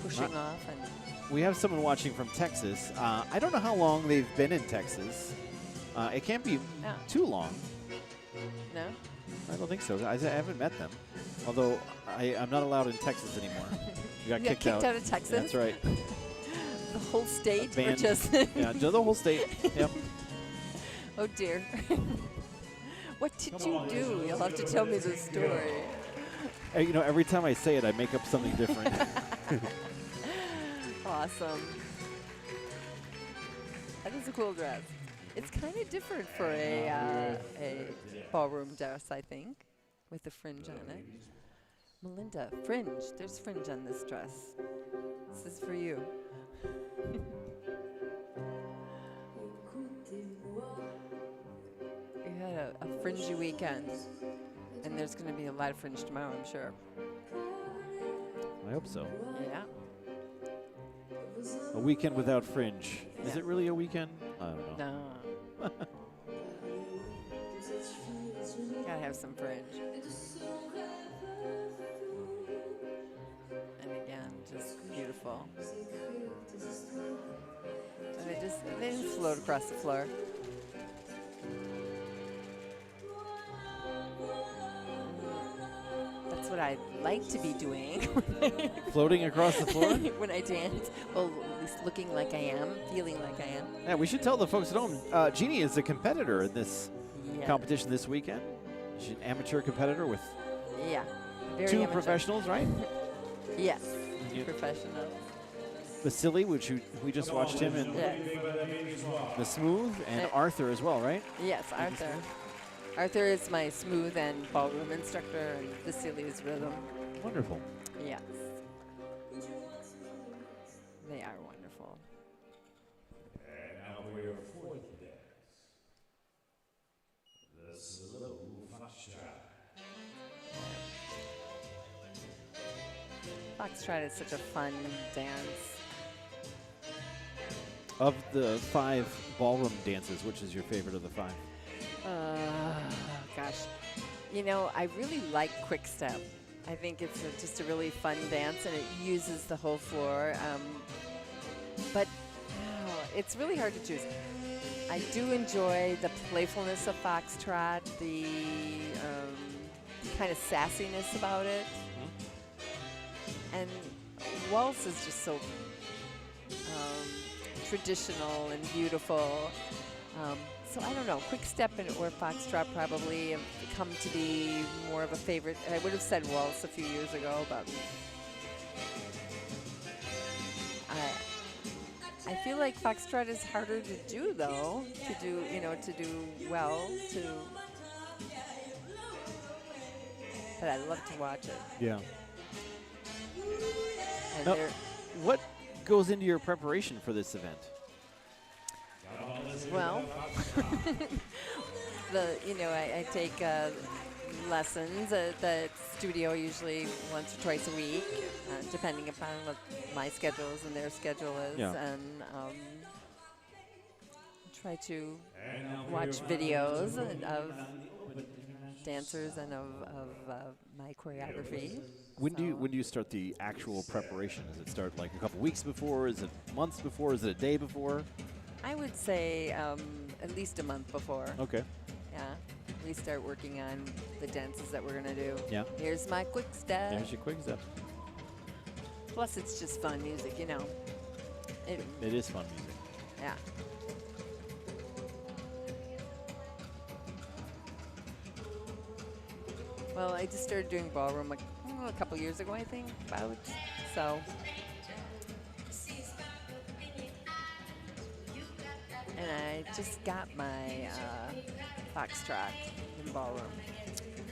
pushing off. And We have someone watching from Texas. I don't know how long they've been in Texas. It can't be too long. no? I don't think so. I haven't met them. Although I'm not allowed in Texas anymore. We got You kicked out of Texas? That's right. The whole state? Or Banned. just Yeah, the whole state. Yep. Oh, dear. What did you do? You'll have to tell me the story. You know, every time I say it, I make up something different. Awesome. That is a cool dress. It's kind of different for a ballroom dress, I think, with the fringe on it. Melinda, fringe. There's fringe on this dress. This is for you. You had a fringy weekend, and there's going to be a lot of fringe tomorrow, I'm sure. I hope so. Yeah. A weekend without fringe. Is it really a weekend? I don't know. No. Gotta have some fringe. And again, just beautiful. And they just float across the floor. That's what I like to be doing. Floating across the floor? When I dance. Well, at least looking like I am, feeling like I am. Yeah, we should tell the folks at home. Jeannie is a competitor in this competition this weekend. She's an amateur competitor with very two amateur. professionals, right? Yes, professional. Vasily, which we just watched him in the smooth, and Arthur as well, right? Yes, Arthur. Arthur is my smooth and ballroom instructor, and Vasily is rhythm. Wonderful. Yes. They are wonderful. And now for your fourth dance, the slow foxtrot. Foxtrot is such a fun dance. Of the 5 ballroom dances, which is your favorite of the 5? Gosh. You know, I really like quick step. I think it's just a really fun dance, and it uses the whole floor. But it's really hard to choose. I do enjoy the playfulness of foxtrot, the kind of sassiness about it. And waltz is just so traditional and beautiful. So I don't know, quick step or foxtrot probably have come to be more of a favorite. I would have said waltz a few years ago, but I feel like foxtrot is harder to do though, to do well, but I love to watch it. Yeah. And now, what goes into your preparation for this event? Well, I take lessons at the studio usually once or twice a week, depending upon what my schedule is and their schedule is, and try to watch videos of dancers and of my choreography. When do you start the actual preparation? Does it start like a couple weeks before? Is it months before? Is it a day before? I would say at least a month before. Okay. Yeah. We start working on the dances that we're going to do. Yeah. Here's my quick step. There's your quick step. Plus, it's just fun music, you know. It is fun music. Yeah. Well, I just started doing ballroom a couple years ago, I think, so. And I just got my foxtrot in ballroom.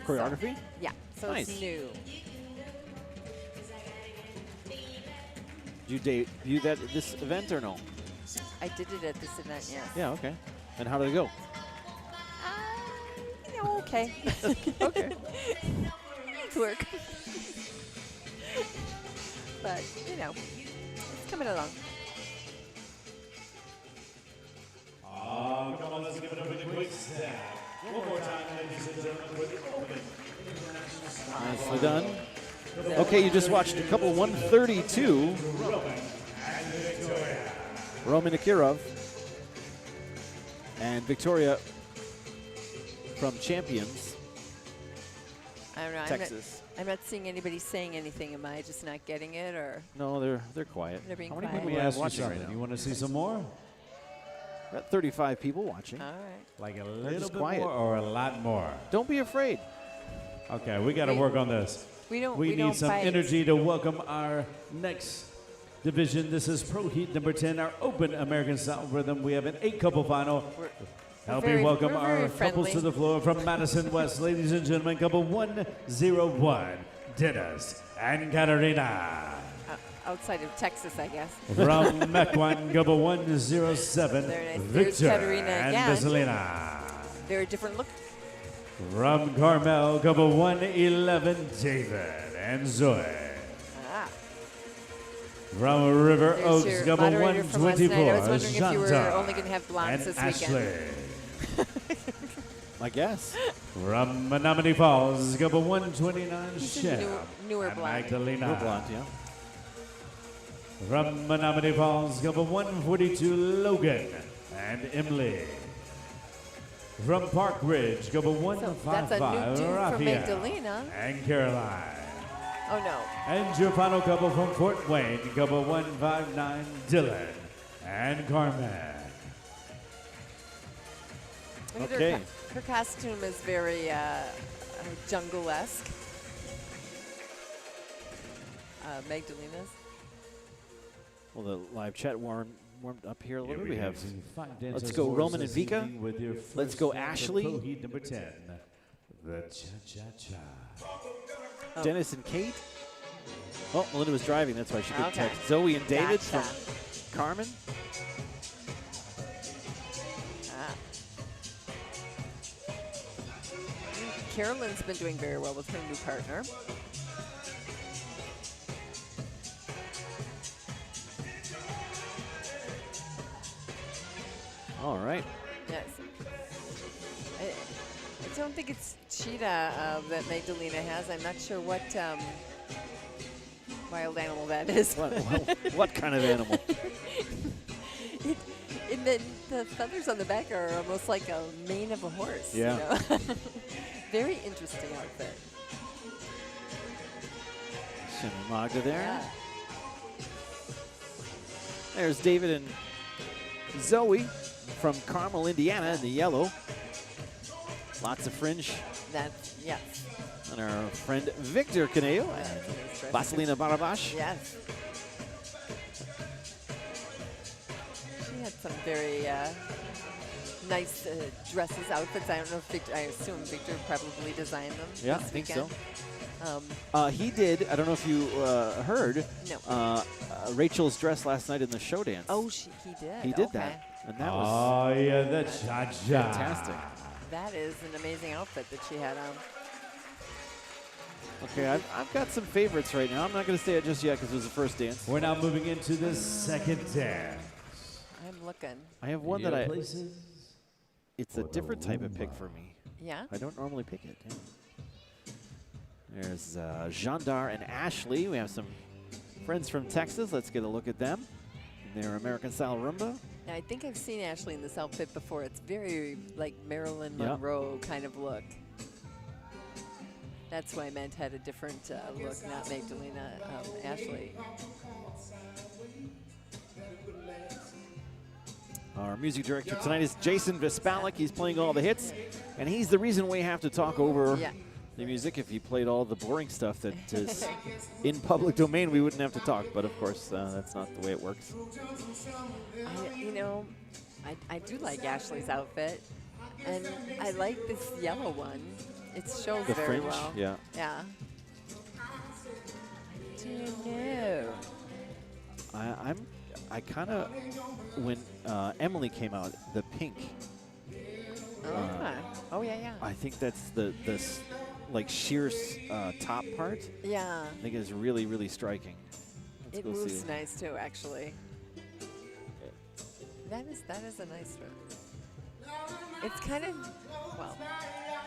Choreography? So, yeah, so nice. It's new. Do you debut that at this event or no? I did it at this event, yes. Yeah, okay. And how did it go? Okay. Okay. Needs work. But, it's coming along. Come on, let's give it up for the quick step. One more time, ladies and gentlemen, for the open international style. Nicely done. Okay, you just watched a couple 132. Roman Akirov and Victoria from Champions, I don't know. Texas. I'm not seeing anybody saying anything. Am I just not getting it, or No, they're quiet. they're being How many quiet? people Let me are ask you watching right something. now? You want to see some more? Got 35 people watching. All right. Like a just little bit quiet. more or a lot more? Don't be afraid. Okay, we got to work on this. We don't. We don't need some fight. energy to welcome our next division. This is Pro Heat number 10, our Open American Style Rhythm. We have an 8-couple final. Help me welcome we're our very couples friendly. to the floor from Madison West. Ladies and gentlemen, couple 101, Dennis and Katarina. Outside of Texas, I guess. From Mequon, couple 107, Very nice. There's Victor Katarina and again. Vasilina. Very different look. From Carmel, couple 111, David and Zoe. Ah. From River There's Oaks, your couple moderator from last night. I 124, was wondering if you were Shanta only going to have blondes and this weekend. Ashley. I guess. From Menominee Falls, couple 129, These are Shep newer and blonde. Magdalena. We're blonde, yeah. From Menominee Falls, couple 142, Logan and Emily. From Park Ridge, couple So that's a 155, new dude from Raphael Magdalena. and Caroline. Oh no. And your final couple from Fort Wayne, couple 159, Dylan and Carmen. Look at Okay. her costume is very jungle-esque. Magdalena's. Well, the live chat warmed up here a little bit. We have. Let's Let's go Roman and Vika. Let's go Ashley. Pro Heat number 10, the Cha-Cha-Cha. Dennis and Kate. Oh, Melinda was driving. That's why she couldn't Okay. text. Zoe and David Gotcha. from Carmen. Ah. Carolyn's been doing very well with her new partner. All right. Yes. I don't think it's cheetah that Magdalena has. I'm not sure what wild animal that is. What kind of animal? And then the feathers on the back are almost like a mane of a horse. Yeah. You know? Very interesting outfit. Shem and Magda there. Yeah. There's David and Zoe from Carmel, Indiana in the yellow. Lots of fringe. That's, yes. And our friend Victor Caneo and Vasilina Barabash. Yes. She had some very nice dresses, outfits. I don't know if Victor, I assume Victor probably designed them. Yeah, this I think weekend. so. He did. I don't know if you heard. No. Rachel's dress last night in the show dance. Oh, he did. He did Okay. that, and that was Oh, yeah, the Cha-Cha. fantastic. That is an amazing outfit that she had on. Okay, I've got some favorites right now. I'm not going to say it just yet because it was the first dance. We're now moving into the second dance. I'm looking. I have one Your that places it's a for the different type of pick Roomba. for me. Yeah. I don't normally pick it. Yeah. There's Jandar and Ashley. We have some friends from Texas. Let's get a look at them in their American style rumba. Now, I think I've seen Ashley in this outfit before. It's very like Marilyn Yeah. Monroe kind of look. That's why I meant had a different look, not Magdalena, Ashley. Our music director tonight is Jason Vispalik. He's playing all the hits, and he's the reason we have to talk over Yeah. the music. If he played all the boring stuff that is in public domain, we wouldn't have to talk. But of course, that's not the way it works. I do like Ashley's outfit, and I like this yellow one. It shows The very fringe, well. yeah. Yeah. Do you know? I kind of, when Emily came out, the pink. Oh yeah. I think that's the like sheer top part. Yeah. I think is really, really striking. Let's It go moves see. nice too, actually. That is a nice dress. It's kind of, well,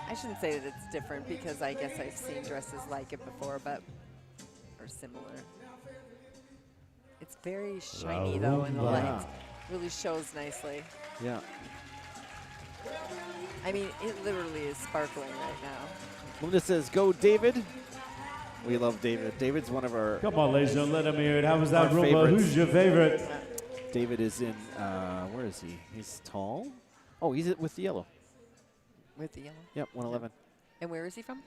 I shouldn't say that it's different because I guess I've seen dresses like it before, but or similar. It's very shiny though in the Yeah. lights. Really shows nicely. Yeah. I mean, it literally is sparkling right now. Melinda says, "Go, David." We love David. David's one of our. Come on, ladies, don't let him hear it. How was that, Our Roomba? favorites. Who's your favorite? David is in. Where is he? He's tall. Oh, he's with the yellow. With the yellow. Yep, 111. And where is he from?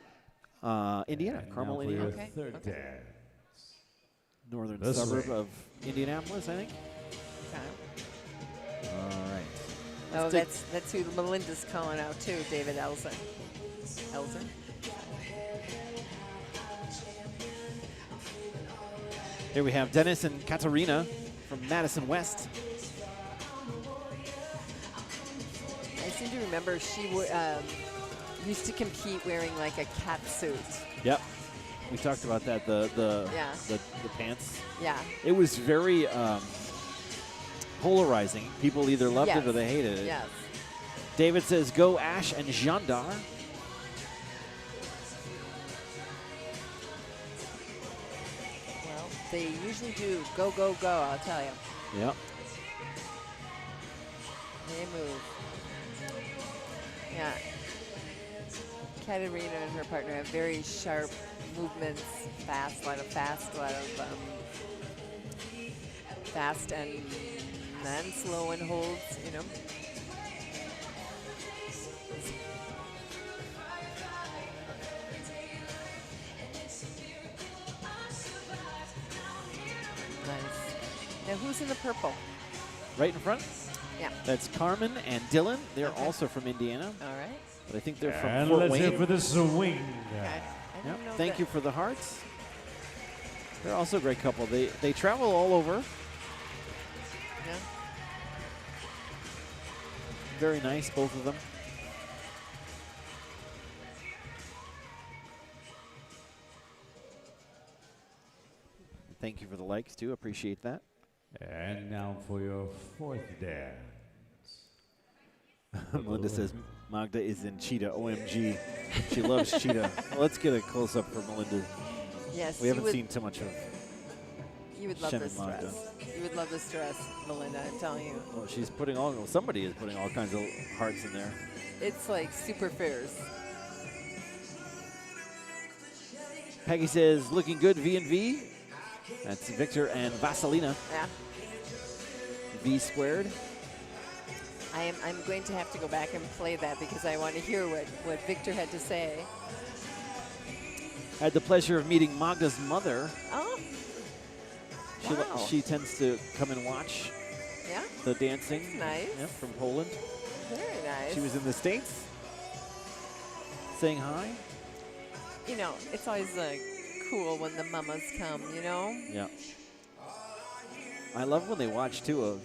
Indiana, And Carmel, now for your Indiana. Okay, third okay. dance. Northern This suburb way. of Indianapolis, I think. Okay. All right. Oh, take- that's who Melinda's calling out too, David Elser. Elser? Here we have Dennis and Katarina from Madison West. I seem to remember she used to compete wearing like a cat suit. Yep. We talked about that. The Yeah. the pants. Yeah. It was very polarizing. People either loved it or they hated it. Yes. David says, "Go Ash and Jandar." Well, they usually do go, go, go, I'll tell you. Yep. They move. Yeah. Katerina and her partner have very sharp movements, fast, a lot of fast and then slow and holds, you know. Nice. Now who's in the purple? Right in front. Yeah. That's Carmen and Dylan. They're Okay. also from Indiana, All right. but I think they're from And Fort let's hear Wayne. for the swing. Okay. I Yep. didn't know Thank that. you for the hearts. They're also a great couple. They travel all over. Yeah. Very nice, both of them. Thank you for the likes too. Appreciate that. And now for your fourth dance. Melinda says Magda is in Cheetah. OMG, she loves Cheetah. Well, let's get a close up for Melinda. Yes. We you haven't would, seen too much of. You would love Shem this and Magda. dress. You would love this dress, Melinda. I'm telling you. Well, she's putting all. Somebody is putting all kinds of hearts in there. It's like super fierce. Peggy says looking good. V&V. That's Victor and Vasilina. Yeah. V squared. I'm going to have to go back and play that because I want to hear what Victor had to say. I had the pleasure of meeting Magda's mother. Oh. She, Wow. she tends to come and watch Yeah. the dancing. Nice. Yeah, from Poland. Very nice. She was in the States saying hi. You know, it's always cool when the mamas come, you know? Yeah. I love when they watch too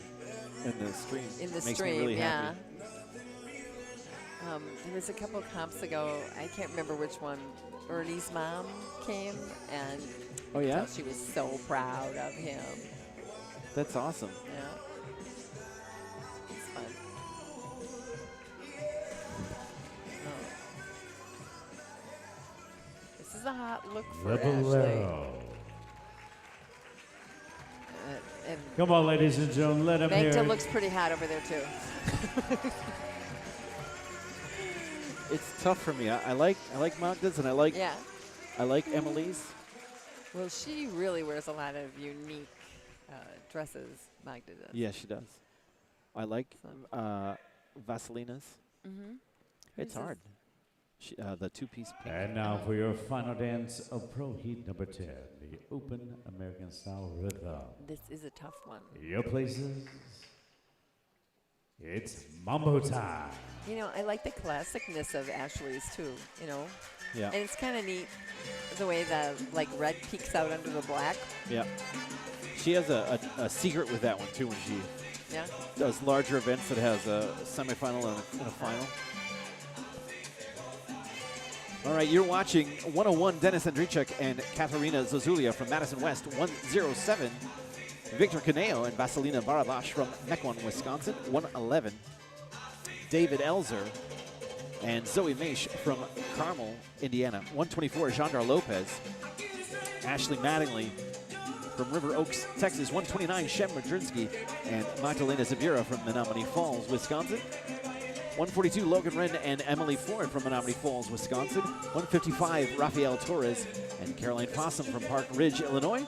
in the stream. In the Makes stream, me really yeah. happy. There was a couple comps ago, I can't remember which one. Ernie's mom came and Oh yeah? she was so proud of him. That's awesome. Yeah. It's fun. Oh. This is a hot look for The Ashley. bolero. And Come on, ladies and gentlemen, let him hear Magda it. looks pretty hot over there too. It's tough for me. I like Magda's and I like Yeah. Emily's. Well, she really wears a lot of unique dresses, Magda does. Yeah, she does. I like Vasilina's. Mm-hmm. It's Who's hard. The two-piece pink. And now for your final dance of Pro Heat number 10, the Open American Style Rhythm. This is a tough one. Your places. It's Mambo time. You know, I like the classicness of Ashley's too, you know. Yeah. And it's kind of neat the way the like red peeks out under the black. Yeah. She has a secret with that one too when she Yeah. does larger events that has a semifinal and a final. All right, you're watching 101 Dennis Andrichuk and Katarina Zazulia from Madison West, 107 Victor Caneo and Vasilina Barabash from Mequon, Wisconsin, 111 David Elzer and Zoe Maish from Carmel, Indiana, 124 Jandar Lopez Ashley Mattingly. From River Oaks, Texas, 129, Shem Madrinsky and Magdalena Zabira from Menominee Falls, Wisconsin. 142, Logan Wren and Emily Ford from Menominee Falls, Wisconsin. 155, Rafael Torres and Caroline Fossum from Park Ridge, Illinois.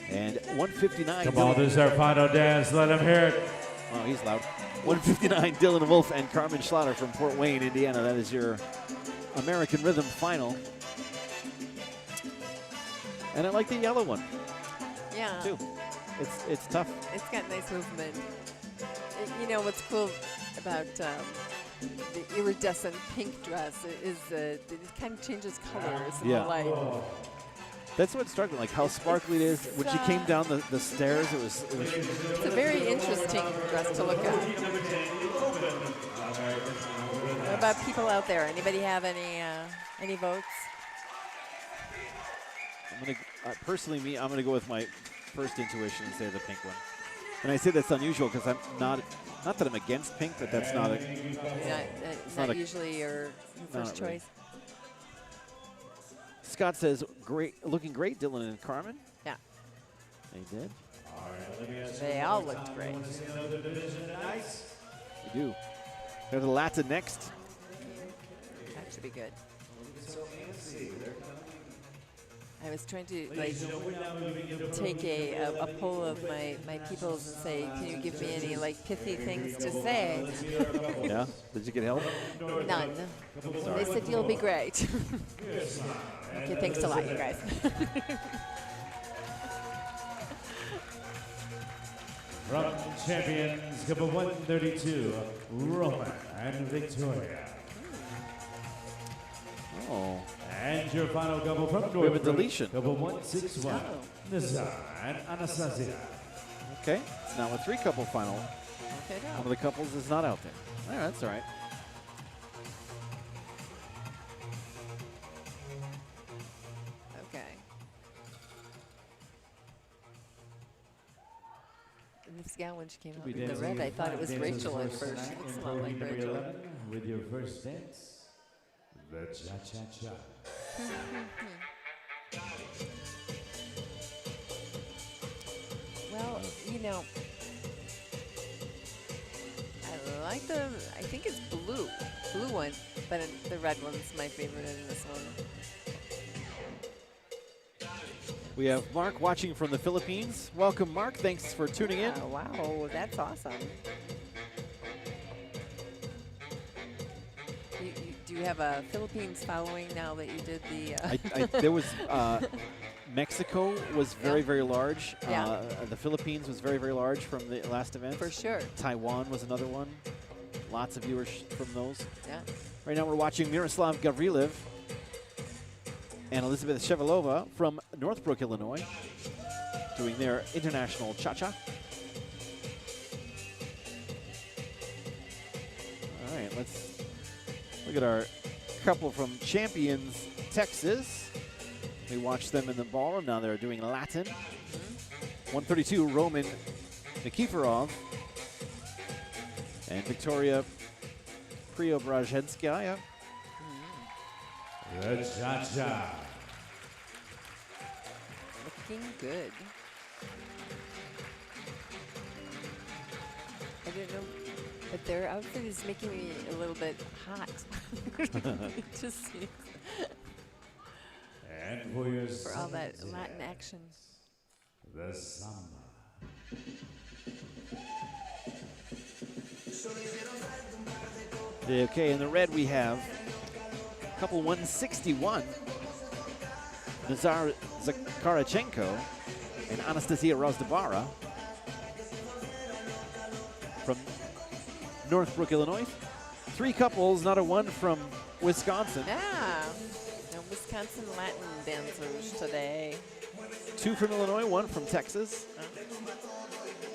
And 159. Come on, this is our final dance. Let him hear it. Oh, he's loud. 159, Dylan Wolf and Carmen Schlatter from Fort Wayne, Indiana. That is your American Rhythm final. And I like the yellow one. Yeah. Too. It's tough. It's got nice movement. You know what's cool about the iridescent pink dress is it kind of changes colors in the light. That's what struck me, like how sparkly it is. When she came down the stairs, it was. It's a very interesting dress to look at. What about people out there? Anybody have any votes? I'm gonna personally, I'm gonna go with my first intuition and say the pink one. And I say that's unusual because I'm not that I'm against pink, but that's not not usually your first choice. Scott says, "Great, looking great, Dylan and Carmen." Yeah, they did. They all looked great. We do. We have the Latin next. That should be good. I was trying to take a poll of my peoples and say, can you give me any pithy things to say? Yeah. Did you get help? None. They said you'll be great. Okay, thanks a lot, you guys. From champions, couple 132, Roman and Victoria. Oh. And your final couple from North. We have a deletion. Couple 161, Nizar and Anastasia. Okay, it's now a 3-couple final. Okay, One of the couples is not out there. All right, that's all right. Okay. And this gal, when she came out in the red, I thought it was Rachel at first. She looks a lot like Rachel. With your first dance, the cha-cha-cha. Well, you know, I think it's blue one, but the red one's my favorite in this one. We have Mark watching from the Philippines. Welcome, Mark. Thanks for tuning in. Oh, wow, that's awesome. Do you have a Philippines following now that you did the? There was Mexico was very large. Yeah. The Philippines was very large from the last event. For sure. Taiwan was another one. Lots of viewers from those. Yeah. Right now we're watching Miroslav Gavrilev and Elizabeth Shevelova from Northbrook, Illinois, doing their international cha-cha. All right, let's look at our couple from Champions, Texas. We watched them in the ballroom. Now they're doing Latin. 132, Roman Nikiforov and Victoria Preobrazhenskaya. The cha-cha. Looking good. I don't know, but their outfit is making me a little bit hot. Just see. And for your for all that Latin action. The samba. Okay, in the red we have couple 161, Nazar Zakharchenko and Anastasia Rozdabara from Northbrook, Illinois. 3 couples, not a one from Wisconsin. Yeah, no Wisconsin Latin dancers today. 2 from Illinois, 1 from Texas.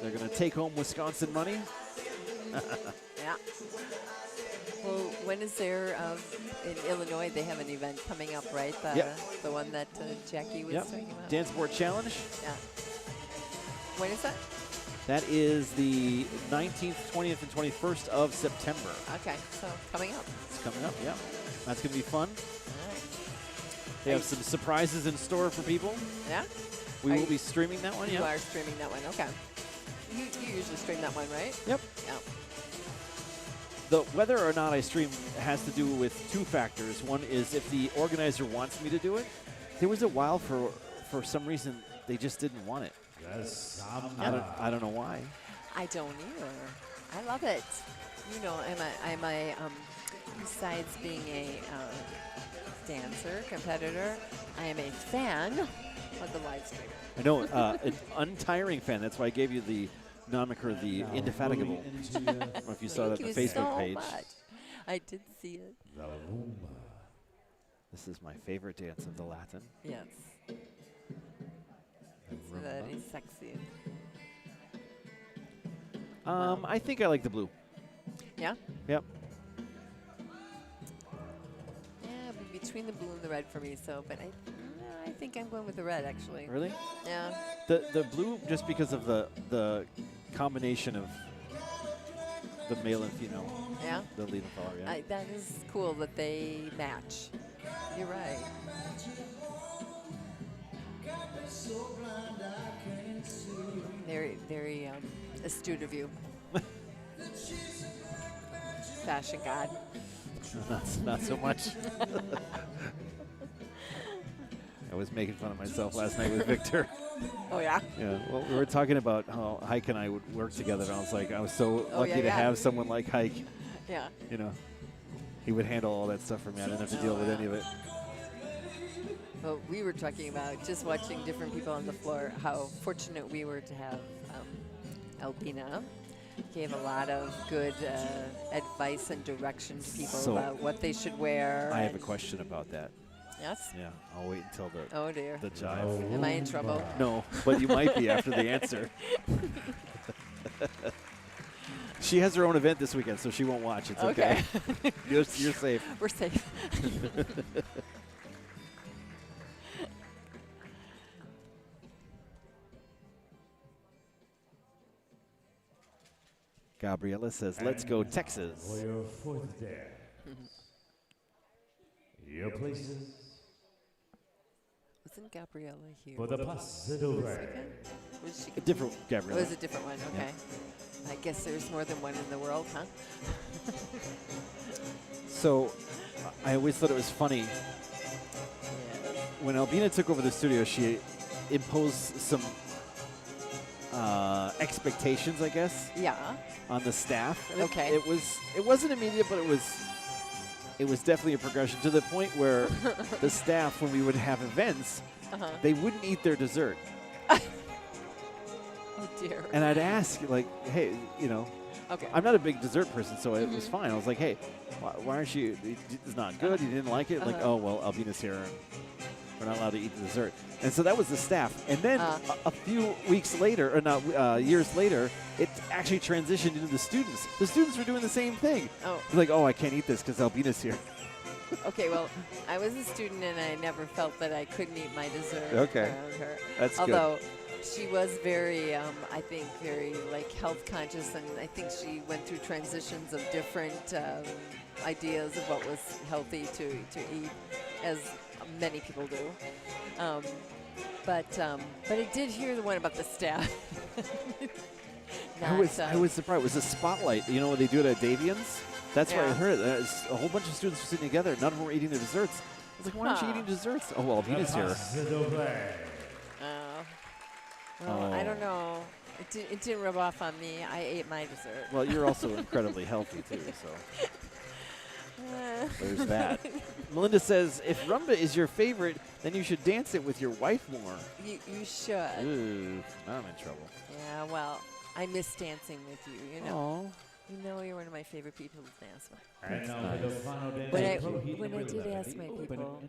They're going to take home Wisconsin money. Yeah. Well, when is there, in Illinois, they have an event coming up, right? The one that Jackie was talking about? Dance Board Challenge. Yeah. When is that? That is the 19th, 20th, and 21st of September. Okay, so coming up. It's coming up, yeah. That's going to be fun. All right. They have some surprises in store for people. Yeah? We will be streaming that one, You yeah. are streaming that one, okay. You usually stream that one, right? Yep. Yeah. The whether or not I stream has to do with two factors. One is if the organizer wants me to do it. There was a while for some reason they just didn't want it. I don't know why. I don't either. I love it. You know, besides being a dancer, competitor, I am a fan of the live stream. I know, an untiring fan. That's why I gave you the moniker, the Indefatigable. I don't know if you saw that on the Facebook page. Much. I did see it. This is my favorite dance of the Latin. Yes. It's very sexy. I think I like the blue. Yeah? Yep. Yeah, between the blue and the red for me, so, but I think I'm going with the red, actually. Really? Yeah. The blue, just because of the combination of the male and female. Yeah? The lead and follower, yeah. That is cool that they match. You're right. Very, very astute of you. Fashion god. Not so much. I was making fun of myself last night with Victor. Oh, yeah? Yeah. Well, we were talking about how Hike and I would work together, and I was like, I was so lucky to have someone like Hike. Yeah. You know, he would handle all that stuff for me. I didn't have to deal with any of it. Well, we were talking about just watching different people on the floor, how fortunate we were to have Albina. Gave a lot of good advice and direction to people about what they should wear. I have a question about that. Yes? Yeah, I'll wait until oh dear. the jive. Am I in trouble? No, but you might be after the answer. She has her own event this weekend, so she won't watch. It's okay. You're safe. We're safe. Gabriella says, let's go Texas. For your fourth dance, your places Wasn't Gabriella here? for the Place de Rey. Was she A different Oh, Gabriella. it was a different one, okay. I guess there's more than one in the world, huh? So I always thought it was funny. Yeah. When Albina took over the studio, she imposed some expectations, I guess, Yeah. on the staff. And Okay. It wasn't immediate, but it was definitely a progression to the point where the staff, when we would have events, they wouldn't eat their dessert. Oh, dear. And I'd ask, like, hey, you know, Okay. I'm not a big dessert person, so it was fine. I was like, hey, why aren't you? It's not good. You didn't like it. Like, oh, well, Albina's here. And we're not allowed to eat the dessert. And so that was the staff. And then a few weeks later, or not years later, it actually transitioned into the students. The students were doing the same thing. Oh. They're like, oh, I can't eat this because Albina's here. Okay, well, I was a student and I never felt that I couldn't eat my dessert Okay. around her. That's Although she was very, I think, very like health conscious, and I think she went through transitions of different ideas of what was healthy to eat, as many people do. But I did hear the one about the staff. I was surprised. It was a spotlight. You know what they do it at Davian's? That's where I heard it. A whole bunch of students were sitting together. None of them were eating their desserts. I was like, why aren't you eating desserts? Oh, well, Albina's here. Well, I don't know. It didn't rub off on me. I ate my dessert. Well, you're also incredibly healthy, too, so there's that. Melinda says, if rumba is your favorite, then you should dance it with your wife more. You should. Ooh, now I'm in trouble. Yeah, well, I miss dancing with you, you know. Oh. You know you're one of my favorite people to dance with. And now for the final dance. When I Open did ask my people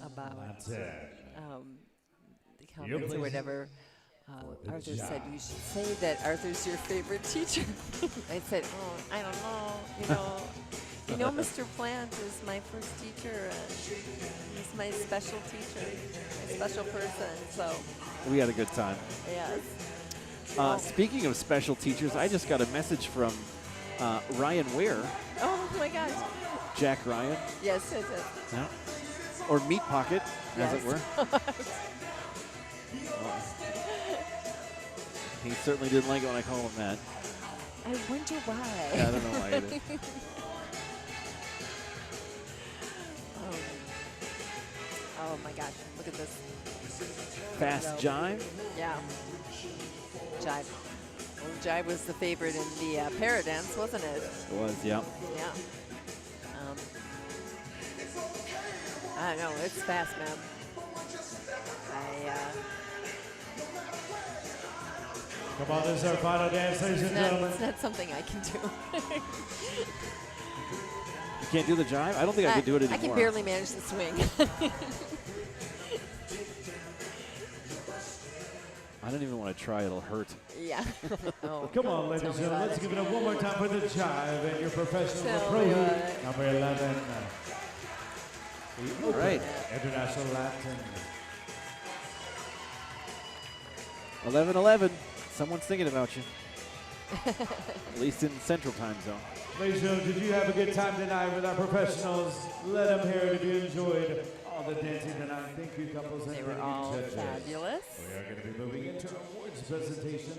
about the comments or whatever, Arthur said, you should say that Arthur's your favorite teacher. I said, oh, I don't know, you know, Mr. Plant is my first teacher, and he's my special teacher, my special person, so. We had a good time. Yes. Speaking of special teachers, I just got a message from Ryan Ware. Oh, my gosh. Jack Ryan. Yes. Yeah. or meat pocket, as it were. He certainly didn't like it when I called him that. I wonder why. Yeah, I don't know why either. Oh my gosh, look at this. Fast jive. Yeah. Jive. Well, jive was the favorite in the para dance, wasn't it? It was, yeah. Yeah. I don't know, it's fast, man. Come on, this is our final dance, ladies and gentlemen. It's not something I can do. You can't do the jive? I don't think I could do it anymore. I can barely manage the swing. I don't even want to try. It'll hurt. Yeah. Oh, Come on, ladies and gentlemen. Let's give it up one more time for the jive and your professional pro heat, number 11. All right. International Latin. 11-11. Someone's thinking about you. At least in Central Time Zone. Ladies and gentlemen, did you have a good time tonight with our professionals? Let them hear it if you enjoyed all the dancing tonight. Thank you, couples. They were all fabulous. We are going to be moving into our awards presentation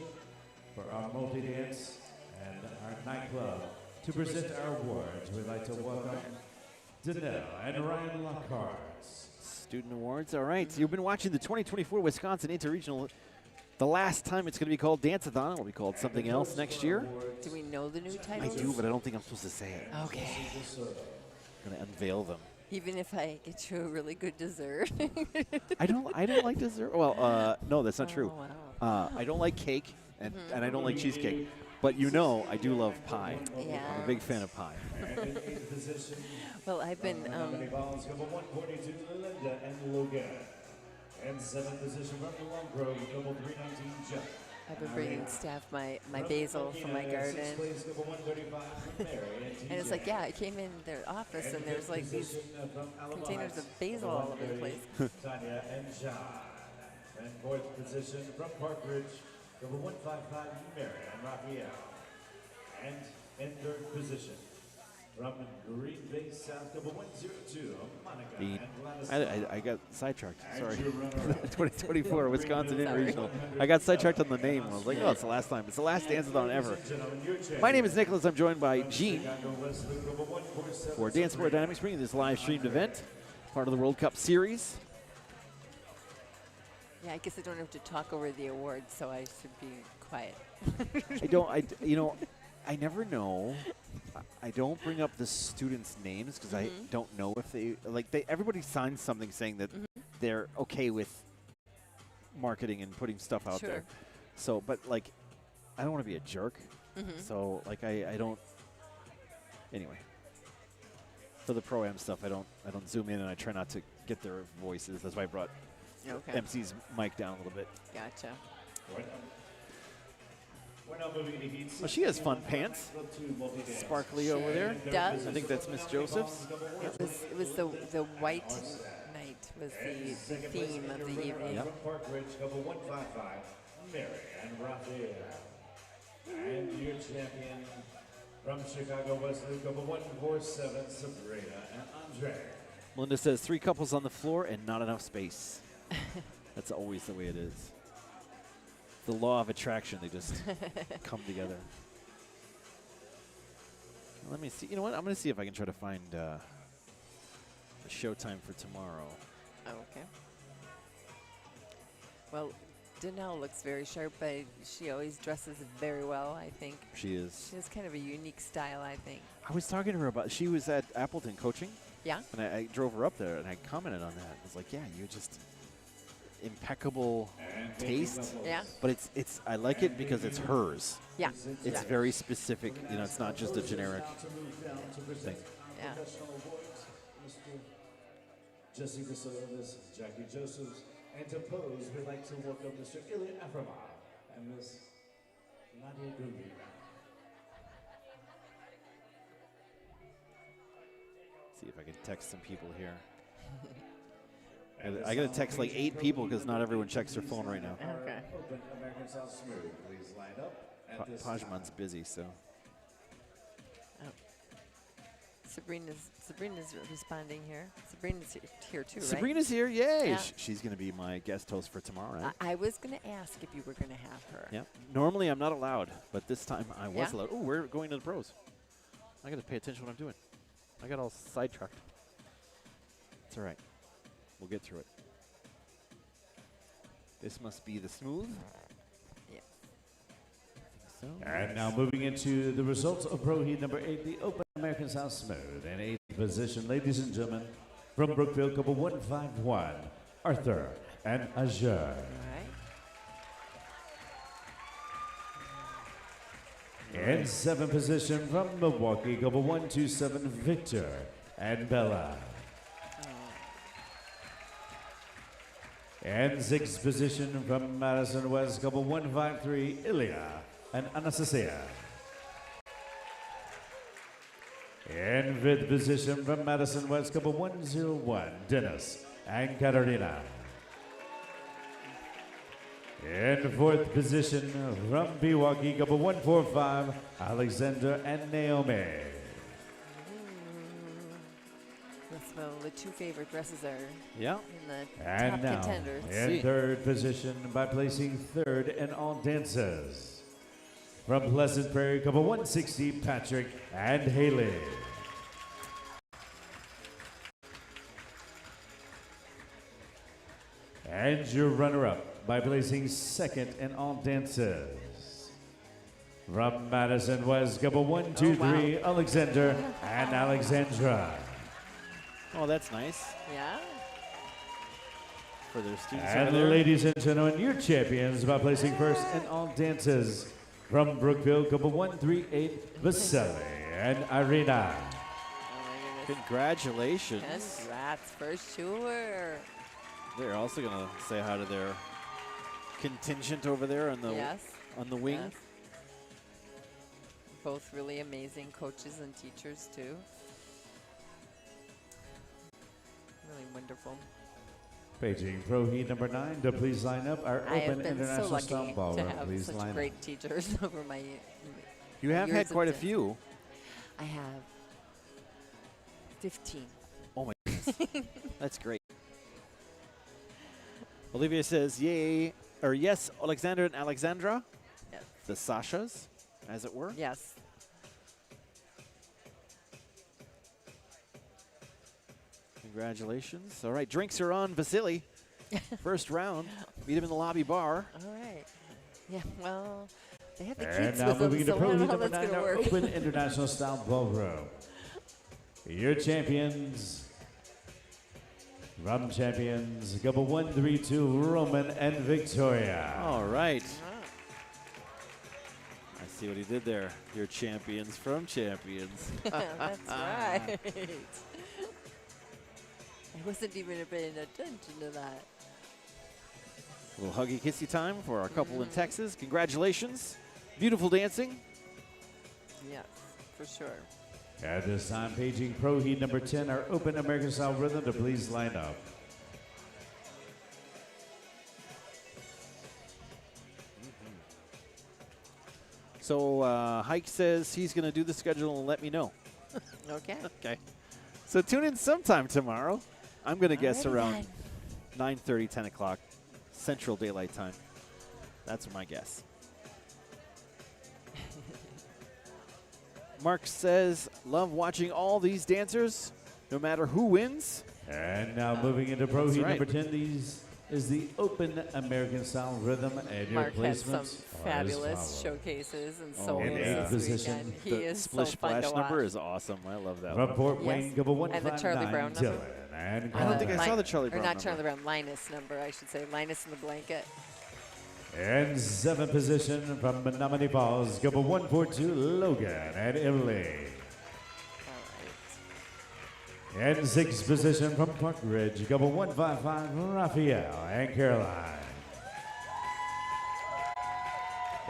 for our multi-dance and our nightclub. To present our awards, we'd like to welcome Danelle and Ryan Lockhart. Student Awards. All right. So you've been watching the 2024 Wisconsin Interregional. The last time it's going to be called Dance-a-thon. It will be called something else next year. Do we know the new I titles? do, but I don't think I'm supposed to say it. Okay. I'm going to unveil them. Even if I get you a really good dessert. I don't like dessert. Well, no, that's not true. Wow. I don't like cake, and I don't like cheesecake. But you know I do love pie. Yeah. I'm a big fan of pie. Well, I've been... And 7th position from the Long Grove, double 319 Jeff. I've been bringing staff my basil from my garden. And it's like, yeah, I came in their office and there's like these containers of basil all over the place. Tanya and John. And 4th position from Park Ridge, number 155, Mary and Raphael. And in 3rd position from Green Bay South, number 102, Monica and Gladys. I got sidetracked. Sorry. 2024 Wisconsin Interregional. I got sidetracked on the name. I was like, oh, it's the last time. It's the last Dance-a-thon ever. My name is Nicholas. I'm joined by Gene for Dance Sport Dynamics, bringing this live streamed event, part of the World Cup Series. Yeah, I guess I don't have to talk over the awards, so I should be quiet. I never know. I don't bring up the students' names because I don't know if everybody signs something saying that they're okay with marketing and putting stuff out there. So, but like, I don't want to be a jerk. So, like, I don't. Anyway, for the pro-am stuff, I don't zoom in and I try not to get their voices. That's why I brought MC's mic down a little bit. Gotcha. Well, she has fun pants. Sparkly over there. Does. I think that's Miss Joseph's. It was the white night was the theme of the evening. Yep. Park Ridge, number 155, Mary and Raphael. And your champion from Chicago West Loop, number 147, Sabrina and Andre. Melinda says 3 couples on the floor and not enough space. That's always the way it is. The law of attraction, they just come together. Let me see. You know what? I'm going to see if I can try to find a showtime for tomorrow. Okay. Well, Danelle looks very sharp, but she always dresses very well, I think. She is. She has kind of a unique style, I think. I was talking to her about, she was at Appleton coaching. Yeah? And I drove her up there, and I commented on that. I was like, yeah, you just impeccable taste. Yeah. But I like it because it's hers. Yeah. It's very specific. You know, it's not just a generic thing. Yeah. Jesse Grisolis, Jackie Josephs, and to pose, we'd like to welcome Mr. Ilya Afromov and Miss Nadia Gumi. See if I can text some people here. I got to text like 8 people because not everyone checks their phone right now. Okay. Open American South Smooth, please line up. Pajman's busy, so. Sabrina's responding here. Sabrina's here too, right? Sabrina's here, yay! Yeah. She's going to be my guest host for tomorrow, right? I was going to ask if you were going to have her. Yep. Normally I'm not allowed, but this time I was Yeah? allowed. Oh, we're going to the pros. I got to pay attention to what I'm doing. I got all sidetracked. It's all right. We'll get through it. This must be the smooth. Yeah. So. And now moving into the results of Pro Heat number 8, the Open American Style Smooth. In 8th position, ladies and gentlemen, from Brookfield, couple 151, Arthur and Azure. All right. In 7th position, from Milwaukee, couple 127, Victor and Bella. In 6th position, from Madison West, couple 153, Ilya and Anastasia. In 5th position, from Madison West, couple 101, Dennis and Katarina. In 4th position, from Milwaukee, couple 145, Alexander and Naomi. Well, the two favorite dresses are Yeah. in the And top now, contenders. in 3rd position, by placing 3rd in all dances, from Pleasant Prairie, couple 160, Patrick and Haley. And your runner-up, by placing 2nd in all dances, from Madison West, couple 123, Alexander and Alexandra. Oh, that's nice Yeah. for their students. And over there. ladies and gentlemen, your champions by placing 1st in all dances, from Brookfield, couple 138, Vasily and Irina. Oh my goodness. Congratulations. Congrats for sure. They're also going to say hi to their contingent over there on the Yes. on the wing. Yes. Both really amazing coaches and teachers too. Really wonderful. Beijing Pro Heat number 9 to please line up. Our I have Open been so International Style lucky to Ballroom, have please such line up. great teachers over my You have years had of quite a dance. few. I have 15. Oh my goodness. That's great. Olivia says, yay, or yes, Alexander and Alexandra, Yes. the Sashas, as it were. Yes. Congratulations. All right, drinks are on Vasily. First round. Meet him in the lobby bar. All right. Yeah, well, they have the And kids now with them, moving into so I Pro don't Heat know how number that's 9, going to our work. Open International Style Ballroom. Your champions, from champions, couple 132, Roman and Victoria. All right. I see what he did there. Your champions from champions. That's right. I wasn't even paying attention to that. A little huggy kissy time for our couple in Texas. Congratulations. Beautiful dancing. Yes, for sure. At this time, paging Pro Heat number 10, our Open American Style Rhythm to please line up. So Hike says he's going to do the schedule and let me know. Okay. Okay. So tune in sometime tomorrow. I'm going to guess Alrighty around then. 9:30, 10 o'clock Central Daylight Time. That's my guess. Mark says, love watching all these dancers, no matter who wins. And now moving into Pro That's Heat right. number 10, these is the Open American Style Rhythm, and your Mark has some placements are as fabulous follows. showcases and Oh, solos in yeah. eighth this position, weekend. He The is so Splish fun Splash to number watch. is awesome. I love that From one. Fort Yes. Wayne, couple And the Charlie 159, Brown number? Dylan and I don't think I Li- saw the Charlie Or Brown not number. Charlie Brown, Linus number, I should say. Linus in the blanket. In 7th position from Menominee Falls, couple 142, Logan and Emily. All right. In 6th position from Park Ridge, couple 155, Raphael and Caroline.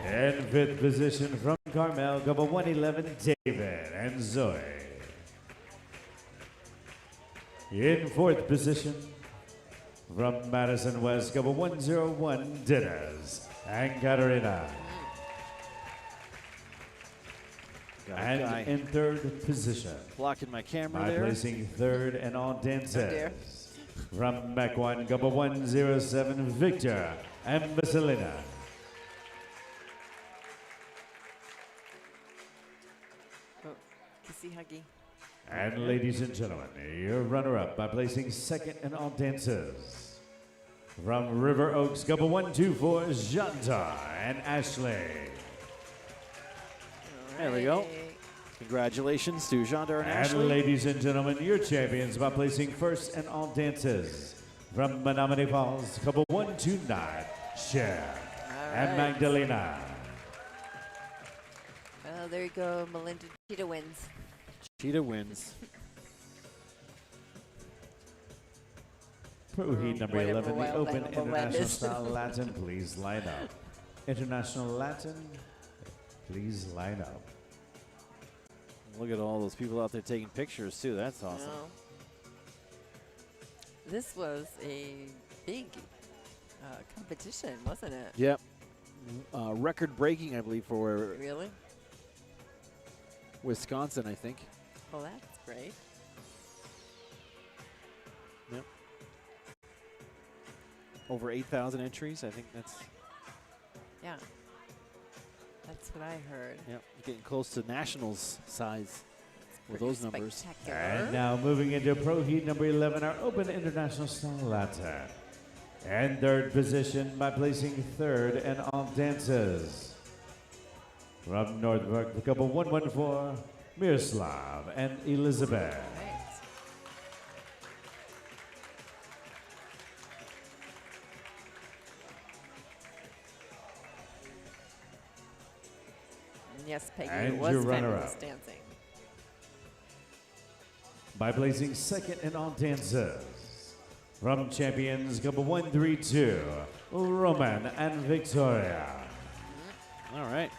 In 5th position from Carmel, couple 111, David and Zoe. In 4th position from Madison West, couple 101, Dennis and Katarina. Got a And guy in third position, blocking my camera by there. placing third and all dances, dear. from Mech 1, Gumbo 107, Victor and Vasilina. Oh, kissy huggy. And ladies and gentlemen, your runner-up by placing second in all dances, from River Oaks, Gumbo 124, Janta and Ashley. There we go. Alright. Congratulations to Jean-Dar and And Ashley. ladies and gentlemen, your champions by placing first in all dances, from Menominee Falls, Gumbo 129, Cher and Alright. Magdalena. Well, there you go. Melinda Cheetah wins. Cheetah wins. Pro Heat number Whatever 11, the wild Open animal that International is. Style Latin, please line up. International Latin, please line up. Look at all those people out there taking pictures, too. That's awesome. Well, this was a big competition, wasn't it? Yep. Record breaking, I believe, for Really? Wisconsin, I think. Well, that's great. Yep. Over 8,000 entries. I think that's, Yeah. That's what I heard. yep, getting close to nationals size with those numbers. Spectacular. And now moving into Pro Heat number 11, our Open International Style Latin. And third position by placing third in all dances. From Northbrook, the couple 114, Miroslav and Elizabeth. Right. And yes, Peggy, And it was your fabulous runner-up. dancing. By placing second in all dances. From champions, couple 132, Roman and Victoria. All right.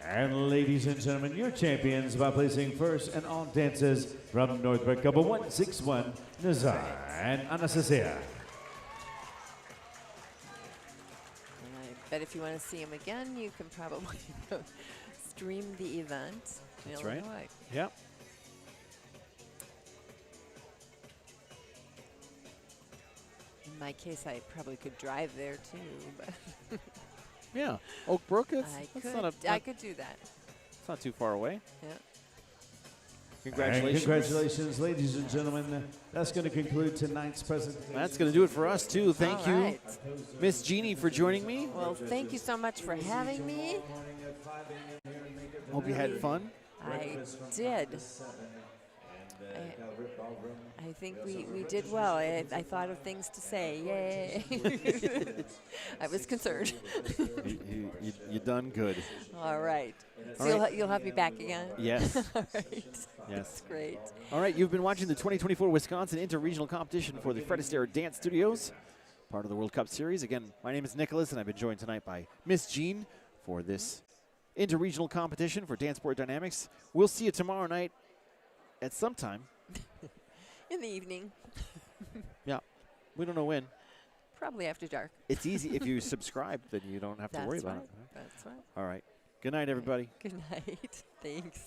And ladies and gentlemen, your champions by placing first in all dances from Northbrook, couple 161, Nazar and Anastasia. And I bet if you want to see him again, you can probably stream the event in That's right. Illinois. Yep. In my case, I probably could drive there too, but Yeah. Oak Brook, that's I could do that. it's not too far away. Yeah. Congratulations. And congratulations, ladies and gentlemen. That's going to conclude tonight's presentation. That's going to do it for us, too. Thank All you, right. Miss Jeannie, for joining me. Well, thank you so much for having me. Hope you had fun. I did. I think we did well. I thought of things to say. Yay. I was concerned. You done good. All right. So All right. you'll have me back again? Yes. All right. Yes. That's great. All right, you've been watching the 2024 Wisconsin Interregional Competition for the Fred Astaire Dance Studios, part of the World Cup Series. Again, my name is Nicholas, and I've been joined tonight by Miss Jean for this interregional competition for Dance Sport Dynamics. We'll see you tomorrow night at some time. In the evening. Yeah, we don't know when. Probably after dark. It's easy. If you subscribe, then you don't have to worry about it. That's right. All right. Good night, everybody. Good night. Thanks.